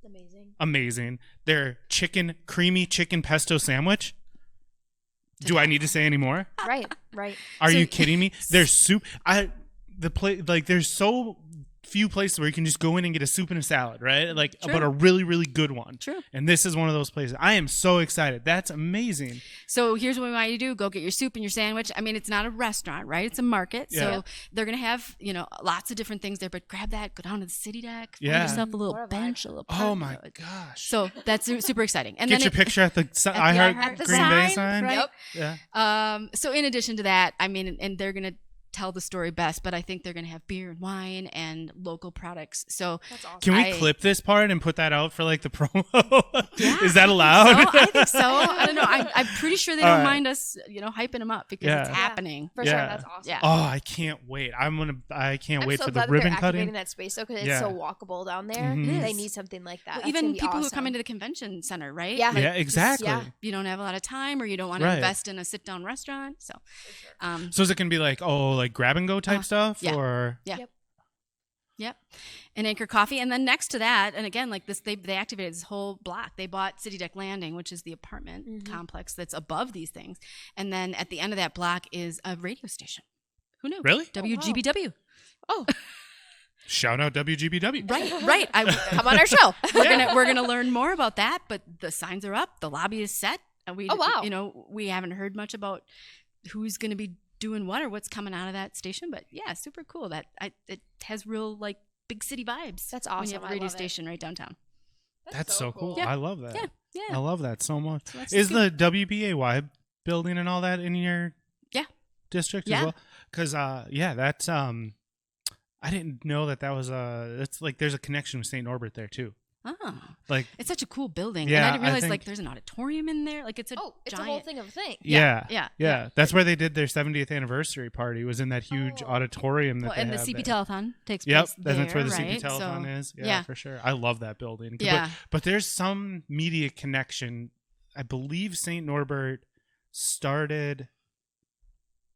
Amazing. amazing. Their creamy chicken pesto sandwich. Do I need to say any more? Right, right. Are So- you kidding me? There's soup. There's so few places where you can just go in and get a soup and a salad, right? Like, True. but a really, really good one. True. And this is one of those places. I am so excited. That's amazing. So here's what we want you to do. Go get your soup and your sandwich. I mean, it's not a restaurant, right? It's a market. Yeah. So they're going to have, lots of different things there, but grab that, go down to the city deck, find Yeah. yourself a little What a vibe. bench, a little Oh park, my gosh. So that's super exciting. And Get then your picture at the I the Heart At the Green Bay sign, sign. right? Yep. Yeah. So in addition to that, I mean, and they're going to tell the story best, but I think they're going to have beer and wine and local products. So That's awesome. Can we I- clip this part and put that out for like the promo? Yeah, Is that so allowed? I think so. I don't know. I'm pretty sure they All don't right. mind us, hyping them up because Yeah. it's Yeah. happening. For Yeah. sure. That's awesome. Yeah. Oh, I can't wait. I can't I'm wait so for glad the that ribbon they're cutting. activating that space though, because Yeah. it's so walkable down there. Mhm. They It is. need something like that. Well, That's even gonna be people who awesome. come into the convention center, right? Yeah. Yeah, exactly. Yeah. You don't have a lot of time or you don't want to Right. invest in a sit down restaurant. So, So is it gonna be like grab and go type stuff, yeah. or yep. And Anchor Coffee. And then next to that, and again, like this, they activated this whole block. They bought City Deck Landing, which is the apartment complex that's above these things. And then at the end of that block is a radio station. Who knew? Really? WGBW. Oh, shout out WGBW? Right. come on our show. We're gonna learn more about that, but the signs are up, the lobby is set. Oh, wow. We haven't heard much about who's going to be doing what or what's coming out of that station. But yeah, super cool. It has real like big city vibes. That's awesome. When you have a radio station right downtown. That's so cool. Yeah. I love that. Yeah. I love that so much. So is the WBAY building and all that in your district as well? Because that's I didn't know that was it's like there's a connection with St. Norbert there too. Oh, like it's such a cool building. Yeah, and I didn't realize think, there's an auditorium in there. Like it's a whole thing of a thing. Yeah. That's where they did their 70th anniversary party. Was in that huge auditorium that and they the have CP there. Telethon takes place there. That's where the right? CP Telethon is. Yeah, for sure. I love that building. Yeah. But there's some media connection. I believe St. Norbert started.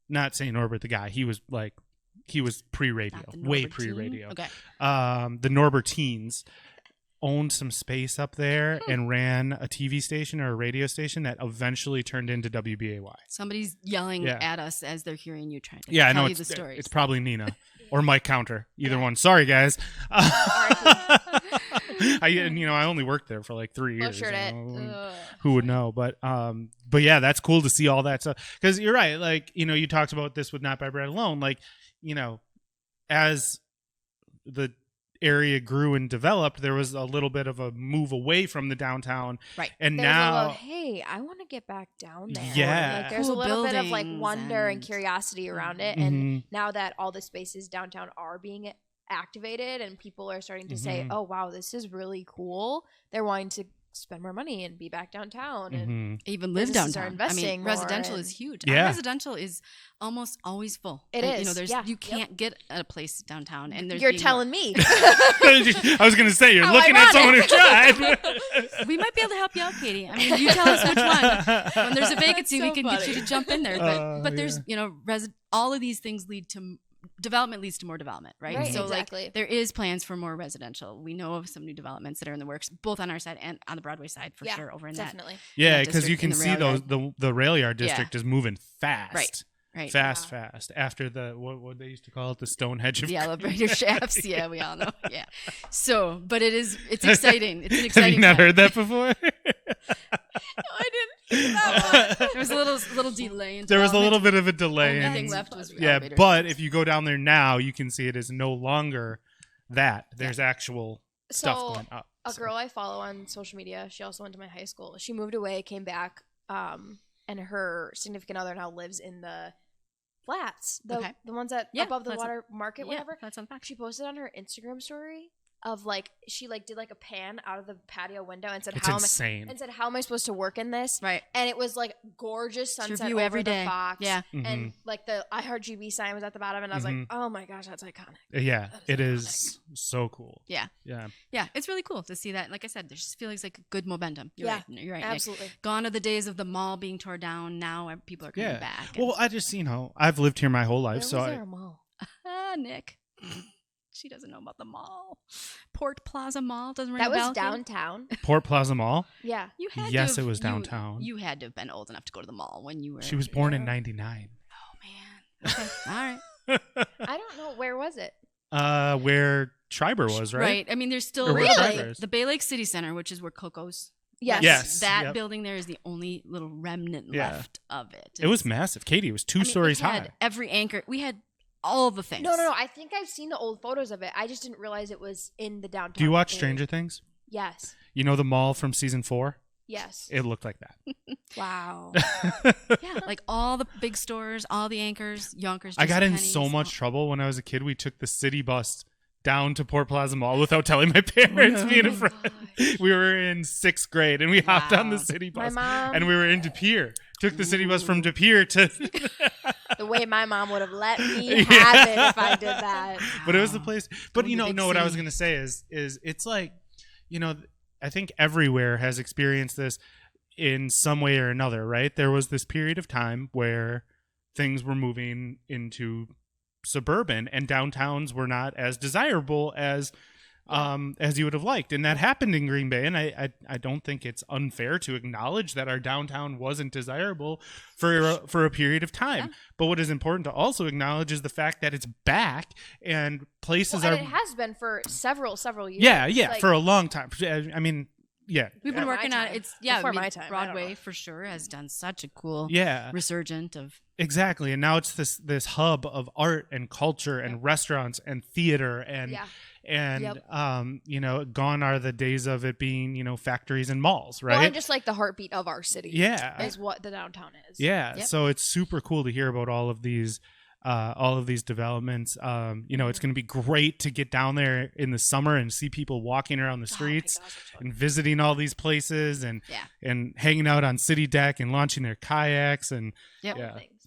Not St. Norbert, the guy. He was pre-radio, way pre-radio. Okay. The Norbertines owned some space up there and ran a TV station or a radio station that eventually turned into WBAY. Somebody's yelling at us as they're hearing you trying to I know tell you the stories. It's probably Nina or Mike Counter, either one. Sorry, guys. I only worked there for like 3 years. Who would know? But yeah, that's cool to see all that stuff. Because you're right. Like, you talked about this with Not by Bread Alone. Like, as the area grew and developed, there was a little bit of a move away from the downtown. Right. And there's now, hey, I want to get back down there. Yeah. Like, there's cool a little bit of like buildings wonder and curiosity around it. And now that all the spaces downtown are being activated and people are starting to say, oh, wow, this is really cool. They're wanting to spend more money and be back downtown and even live downtown. Are investing residential is huge. Yeah. Our residential is almost always full. It is. You can't get a place downtown. And you're telling me. I was going to say, you're looking at someone who tried. We might be able to help you out, Katie. I mean, you tell us which one. When there's a vacancy, we can get you to jump in there. But there's, all of these things development leads to more development, right? Right, so exactly. like there is plans for more residential. We know of some new developments that are in the works, both on our side and on the Broadway side for sure. Over in definitely. Yeah, because you can see the rail yard district is moving fast. Right. Fast. After the what they used to call it, the Stonehenge of the elevator shafts. Yeah, we all know. Yeah. So, but it's exciting. It's an exciting. Have you not heard that before? No, I didn't. There was a little delay. There was a little bit of a delay. Only thing left was but if you go down there now, you can see it is no longer that. There's actual stuff going up. A girl I follow on social media, she also went to my high school. She moved away, came back, and her significant other now lives in the flats, the ones that above the water market, whatever. That's on fact. She posted on her Instagram story of like she like did like a pan out of the patio window and said, how am I supposed to work in this? Right. And it was like gorgeous sunset over every day. the Fox. Yeah. And like the iHeartGB sign was at the bottom, and I was like, oh my gosh, that's iconic. Yeah, it is so cool. Yeah. It's really cool to see that. Like I said, there just feels like good momentum. You're right. Absolutely. Nick. Gone are the days of the mall being torn down. Now people are coming back. Well, I just I've lived here my whole life, Where was there a mall? Nick. She doesn't know about the mall. Port Plaza Mall doesn't ring a bell. That was downtown. Port Plaza Mall? Yeah. Yes, it was downtown. You had to have been old enough to go to the mall when you were. She was born in 99. Oh, man. Okay. All right. I don't know. Where was it? Where Schreiber was, right? Right. I mean, there's still the Bay Lake City Center, which is where Coco's. Yes. That building there is the only little remnant left of it. It was massive. Katie, it was two stories high. Every anchor. We had all the things. No. I think I've seen the old photos of it. I just didn't realize it was in the downtown. Do you watch area. Stranger Things? Yes. You know the mall from season 4? Yes. It looked like that. Wow. Yeah, like all the big stores, all the anchors, Yonkers. I got in so much trouble when I was a kid. We took the city bus down to Port Plaza Mall without telling my parents. Me and a friend. We were in 6th grade and we hopped on the city bus. And we were in De Pere. Took the city bus from De Pere to... The way my mom would have let me have it if I did that. But it was the place. But what I was going to say is it's like, I think everywhere has experienced this in some way or another, right? There was this period of time where things were moving into suburban and downtowns were not as desirable as you would have liked. And that happened in Green Bay. And I don't think it's unfair to acknowledge that our downtown wasn't desirable for a period of time. Yeah. But what is important to also acknowledge is the fact that it's back and places and it has been for several years. Yeah, like, for a long time. I mean, Yeah. We've been working on it. It's Before my time, I don't Broadway know. for sure has done such a cool Yeah. resurgent of Exactly. And now it's this hub of art and culture and restaurants and theater and gone are the days of it being, factories and malls, right? Well, and just like the heartbeat of our city. Yeah. Is what the downtown is. Yeah. Yep. So it's super cool to hear about all of these developments. It's going to be great to get down there in the summer and see people walking around the streets and visiting all these places and hanging out on city deck and launching their kayaks and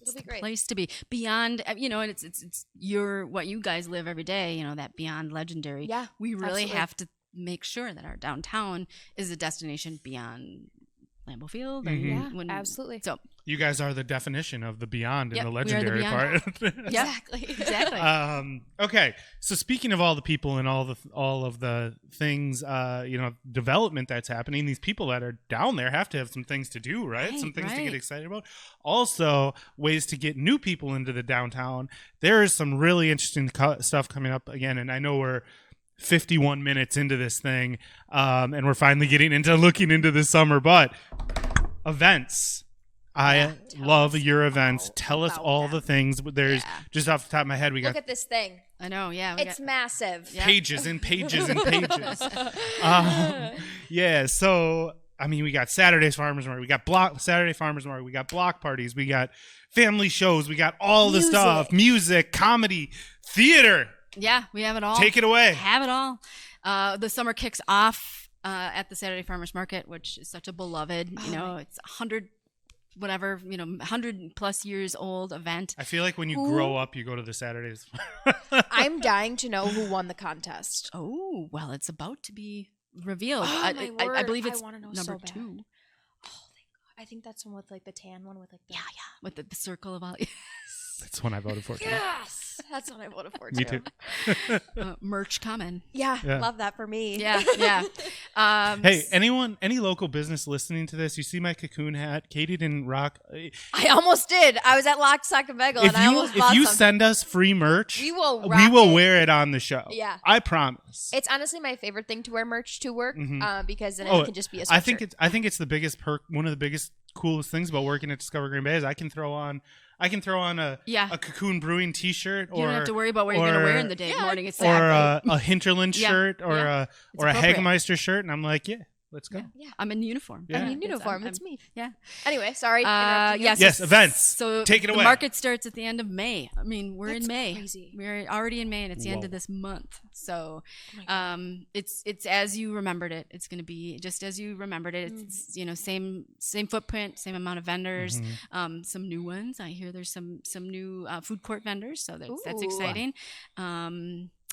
It'll be great. place to be beyond, and it's what you guys live every day, that beyond legendary. Yeah, we really absolutely. have to make sure that our downtown is a destination beyond Lambeau Field. Absolutely. So you guys are the definition of the beyond and the we are the legendary beyond. part. Exactly. Okay. So speaking of all the people and all of the things, development that's happening, these people that are down there have to have some things to do, right? Some things to get excited about. Also, ways to get new people into the downtown. There is some really interesting stuff coming up again, and I know we're 51 minutes into this thing, and we're finally getting into looking into the summer, but events. I love your events. Tell us all the things. There's just off the top of my head, we got. Look at this thing. I know. Yeah. It's massive. Pages and pages and pages. So we got Saturday's Farmers Market. We got Saturday Farmers Market. We got block parties. We got family shows. We got all the stuff. Music, comedy, theater. Yeah, we have it all. Take it away. Have it all. The summer kicks off at the Saturday Farmers Market, which is such a beloved, it's 100 plus years old event. I feel like when you grow up, you go to the Saturdays. I'm dying to know who won the contest. Oh, well, it's about to be revealed. Oh, I believe it's wanna know number so 2. bad. Oh, thank God. I think that's one with like the tan one with like the... Yeah, with the circle of all. That's one I voted for. Yes, that's what I voted for. Me too. Merch coming. Yeah, love that for me. Yeah. Hey, any local business listening to this? You see my cocoon hat? Katie didn't rock. I almost did. I was at Lock, Stock, and Bagel, and I almost bought if you something. send us free merch, we will wear it on the show. Yeah, I promise. It's honestly my favorite thing to wear merch to work, because then it can just be a sweatshirt. I think it's the biggest perk. One of the biggest, coolest things about working at Discover Green Bay is I can throw on a Cocoon Brewing T-shirt, or you don't have to worry about what you're going to wear in the day morning. It's or a Hinterland shirt, or a Hagemeister shirt, and I'm like, let's go. Yeah. I'm in uniform. Yeah. I'm in uniform. It's me. Yeah. Anyway, sorry. Yes, events. So take it away. The market starts at the end of May. We're in May. Crazy. We're already in May, and it's the end of this month. So, it's as you remembered it. It's going to be just as you remembered it. It's same footprint, same amount of vendors, some new ones. I hear there's some new food court vendors, so that's exciting.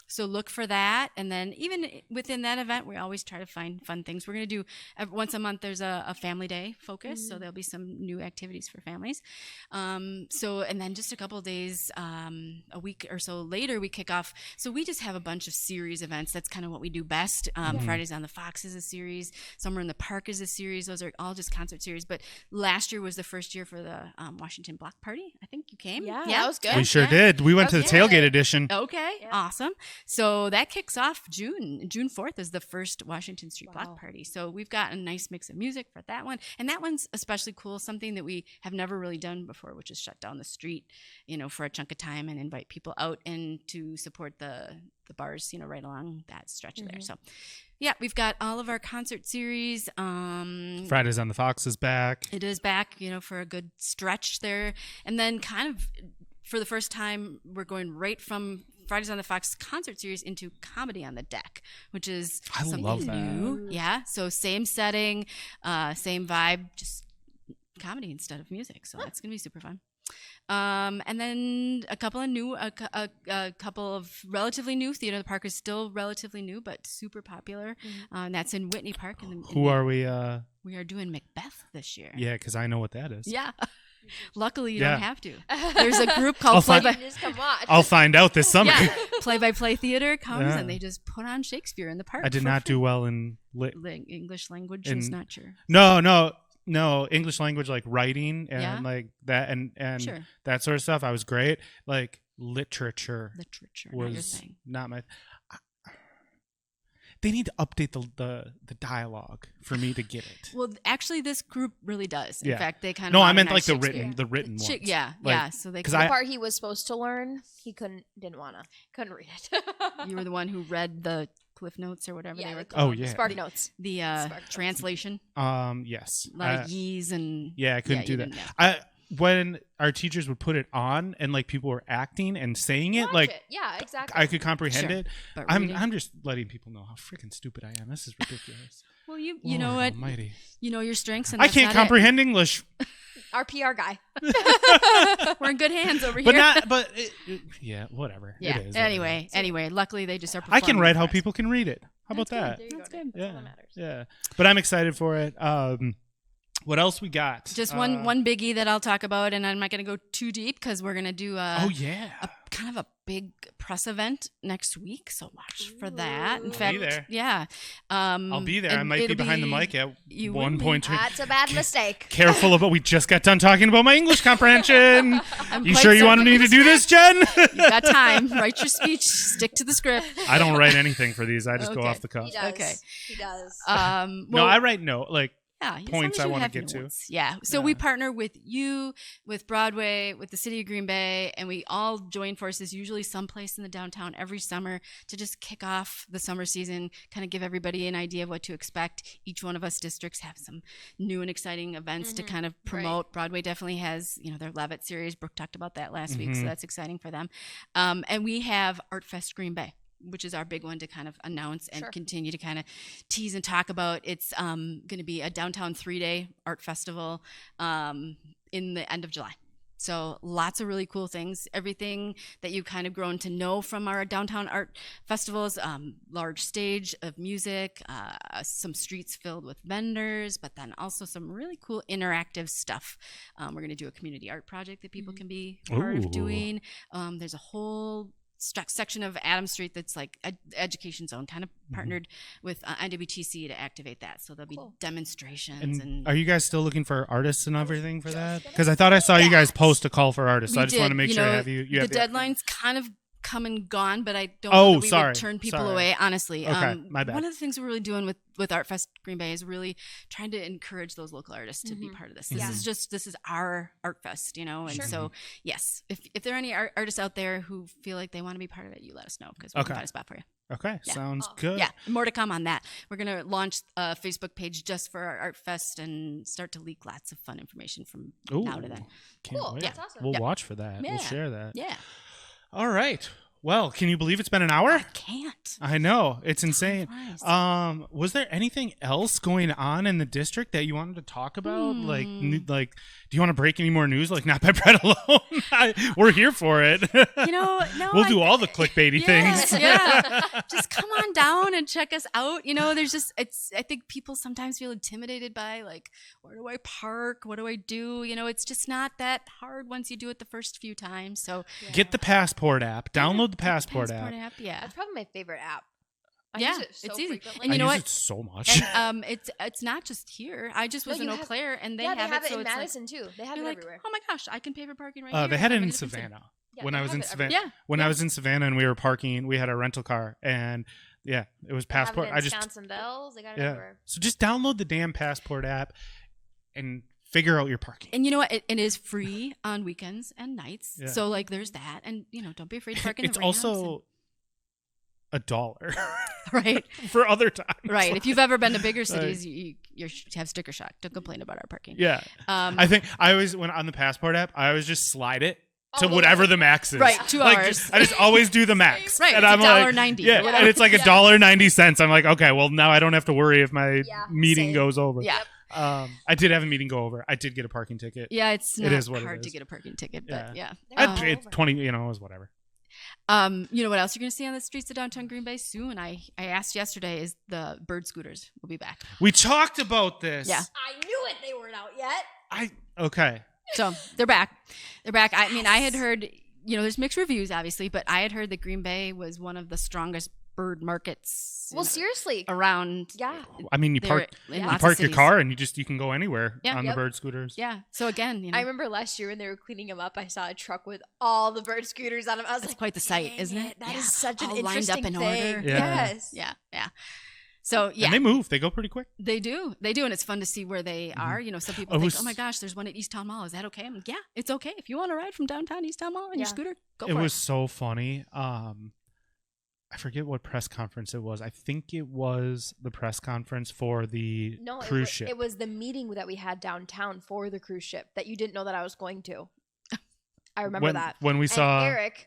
So look for that. And then even within that event, we always try to find fun things. We're going to do once a month, there's a family day focus. So there'll be some new activities for families. And then just a couple of days, a week or so later, we kick off. So we just have a bunch of series events. That's kind of what we do best. Fridays on the Fox is a series. Summer in the Park is a series. Those are all just concert series. But last year was the first year for the Washington Block Party. I think you came. Yeah, that was good. We sure did. We went to the tailgate edition. Okay, awesome. So that kicks off June 4th is the first Washington Street Block Party. So we've got a nice mix of music for that one. And that one's especially cool, something that we have never really done before, which is shut down the street, for a chunk of time and invite people out and to support the bars, right along that stretch there. So yeah, we've got all of our concert series. Fridays on the Fox is back. It is back, for a good stretch there. And then kind of for the first time, we're going right from Fridays on the Fox concert series into Comedy on the Deck, which is something new. Yeah. So same setting, same vibe, just comedy instead of music. So that's going to be super fun. And then a couple of relatively new. Theater of the Park is still relatively new, but super popular. And that's in Whitney Park. Who are we? We are doing Macbeth this year. Yeah, because I know what that is. Yeah. Luckily, you don't have to. There's a group called I'll find out this summer. Yeah. Play-by-Play Theater comes and they just put on Shakespeare in the park. I did not do well in English language. Is not sure. No, English language, like writing and like that and that sort of stuff. I was great. Like literature was not my. they need to update the dialogue for me to get it. Well, actually, this group really does. In fact, they kind of. No, I meant like the written ones. Yeah, like, yeah. So they. The part he was supposed to learn, he couldn't read it. You were the one who read the Cliff Notes or whatever they were called. called. Oh yeah, Spark Notes. The translation. Yes. A lot of ye's and. Yeah, I couldn't do that. When our teachers would put it on and like people were acting and saying it, yeah, exactly. I could comprehend it. But I'm just letting people know how freaking stupid I am. This is ridiculous. Well, you know what? Almighty. You know your strengths, and I can't comprehend English. Our PR guy. We're in good hands over here. Yeah, whatever. Yeah. It is anyway, luckily they just are. I can write how people can read it. How about that? That's good. That's all that matters. Yeah. But I'm excited for it. What else we got? Just one biggie that I'll talk about, and I'm not going to go too deep because we're going to do a kind of a big press event next week. So watch for that. In fact, be there. Yeah, I'll be there. I might be behind the mic at one point. That's a bad mistake. Careful about. We just got done talking about my English comprehension. You sure you want me to do this, Jen? You got time. Write your speech. Stick to the script. I don't write anything for these. I just go off the cuff. He does. Okay. He does. No, I write points I want to get to. Yeah. So we partner with you, with Broadway, with the city of Green Bay, and we all join forces, usually someplace in the downtown every summer to just kick off the summer season, kind of give everybody an idea of what to expect. Each one of us districts have some new and exciting events to kind of promote. Right. Broadway definitely has, their Levitt series. Brooke talked about that last week, so that's exciting for them. And we have Art Fest Green Bay, which is our big one to kind of announce and continue to kind of tease and talk about. It's going to be a downtown 3-day art festival in the end of July. So lots of really cool things. Everything that you've kind of grown to know from our downtown art festivals, large stage of music, some streets filled with vendors, but then also some really cool interactive stuff. We're going to do a community art project that people can be part of doing. There's a whole section of Adams Street that's like education zone, kind of partnered with NWTC to activate that. So there'll be demonstrations. And are you guys still looking for artists and everything for that? Because I thought I saw you guys post a call for artists. So I just want to make sure I have you. The deadline's kind of come and gone, but I don't know that we would turn people away, honestly. Okay, my bad. One of the things we're really doing with Art Fest Green Bay is really trying to encourage those local artists to be part of this. This is our Art Fest, and so yes, if there are any artists out there who feel like they want to be part of it, you let us know because we can find a spot for you. Okay, sounds good. Yeah, more to come on that. We're going to launch a Facebook page just for our Art Fest and start to leak lots of fun information from now to then. Can't wait. That's awesome. We'll watch for that. Yeah. We'll share that. Yeah. All right. Well, can you believe it's been an hour? I can't. I know. It's insane. Was there anything else going on in the district that you wanted to talk about? Like, do you want to break any more news? Like, not by Bread alone. We're here for it. No. We'll do all the clickbaity things. Yeah. Just come on down and check us out. There's I think people sometimes feel intimidated by like, where do I park? What do I do? It's just not that hard once you do it the first few times. So get the Passport app. Download the Passport app. Yeah. That's probably my favorite app. I use it so it's easy. frequently. And you know I what? use it so much. And, it's not just here. I just was in Eau Claire, and they have it. So in it's Madison too. They have it everywhere. Oh my gosh, I can pay for parking right here. They had it in Savannah. When I was in Savannah. Yeah. When I was in Savannah and we were parking, we had a rental car, and it was Passport. Wisconsin Dells. They got it everywhere. So just download the damn Passport app and figure out your parking. And you know what? It is free on weekends and nights. Yeah. So like there's that. And don't be afraid to park in the It's also $1. Right. For other times. Right. If you've ever been to bigger cities, you have sticker shock. Don't complain about our parking. Yeah. I think I always, when on the Passport app, I always just slide it to whatever the max is. Right, 2 hours. I just always do the max. Right, and it's I'm $1.90. Yeah, and it's like $1.90. I'm like, okay, well now I don't have to worry if my meeting goes over. Yeah. I did have a meeting go over. I did get a parking ticket. Yeah, it's not hard it is. to get a parking ticket, but yeah. I paid 20, it was whatever. You know what else you're going to see on the streets of downtown Green Bay soon? I asked yesterday is the bird scooters will be back. We talked about this. Yeah. I knew it. They weren't out yet. Okay. So they're back. They're back. I mean, I had heard, there's mixed reviews, obviously, but I had heard that Green Bay was one of the strongest bird markets. Well, seriously, around. Yeah. I mean, you park your car and you can go anywhere on the bird scooters. Yeah. So again, I remember last year when they were cleaning them up, I saw a truck with all the bird scooters on them. I was quite the sight, isn't it? That is such an all interesting lined up in thing. order. Yeah. Yes. Yeah. So yeah, and they move. They go pretty quick. They do, and it's fun to see where they are. You know, some people think, "Oh my gosh, there's one at East Town Mall. Is that okay?" I'm like, "Yeah, it's okay. If you want to ride from downtown East Town Mall on your scooter, go for it." It was so funny. I forget what press conference it was. I think it was the press conference for the cruise ship. It was the meeting that we had downtown for the cruise ship that you didn't know that I was going to. I remember that. When we saw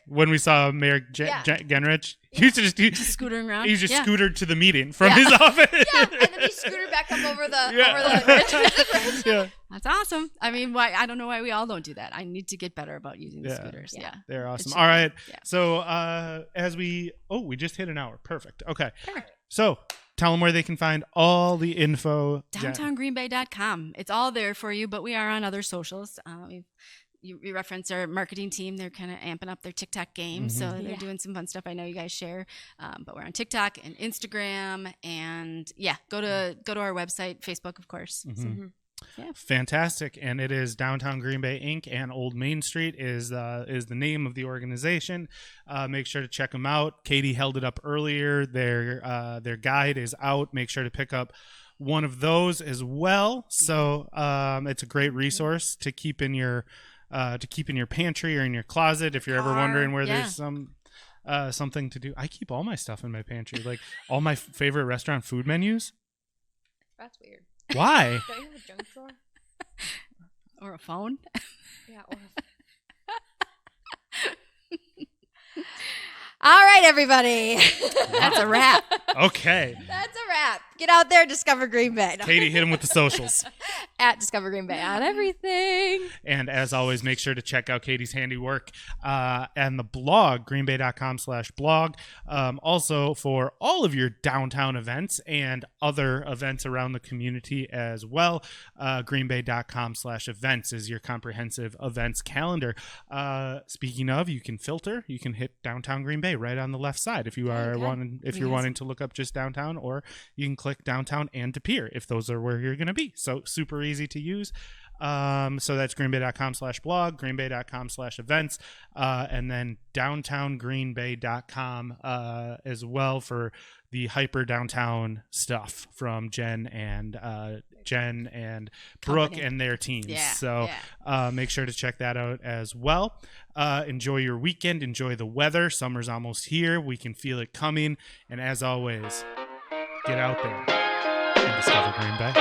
Mayor Genrich, he used to just scootering around. He just scootered to the meeting from his office. Yeah, and then he scooted back up over the bridge. Yeah. That's awesome. I mean, I don't know why we all don't do that. I need to get better about using the scooters. Yeah. They're awesome. All right. Yeah. So as we just hit an hour. Perfect. Okay. Perfect. So tell them where they can find all the info. DowntownGreenBay.com. It's all there for you, but we are on other socials. You reference our marketing team. They're kind of amping up their TikTok game. So they're doing some fun stuff I know you guys share. But we're on TikTok and Instagram. And go to our website, Facebook, of course. Yeah. Fantastic. And it is Downtown Green Bay Inc. and Old Main Street is the name of the organization. Make sure to check them out. Katie held it up earlier. Their guide is out. Make sure to pick up one of those as well. So it's a great resource to keep in your pantry or in your closet if you're ever wondering where there's something to do. I keep all my stuff in my pantry, like all my favorite restaurant food menus. That's weird. Why? Don't you have a junk drawer? Or a phone? Yeah. All right, everybody. That's a wrap. Okay. That's a wrap. Get out there, Discover Green Bay. No. Katie, hit him with the socials. At Discover Green Bay on everything. And as always, make sure to check out Katie's handiwork and the blog, greenbay.com/blog. Also, for all of your downtown events and other events around the community as well, greenbay.com/events is your comprehensive events calendar. Speaking of, you can filter. You can hit Downtown Green Bay right on the left side if you are wanting to look up just downtown, or you can click downtown and De Pere if those are where you're going to be. So super easy to use. So that's greenbay.com/blog, greenbay.com/events, and then downtowngreenbay.com as well for the hyper downtown stuff from Jen and Brooke and their teams. Yeah, so make sure to check that out as well. Enjoy your weekend. Enjoy the weather. Summer's almost here. We can feel it coming. And as always, get out there and discover Green Bay.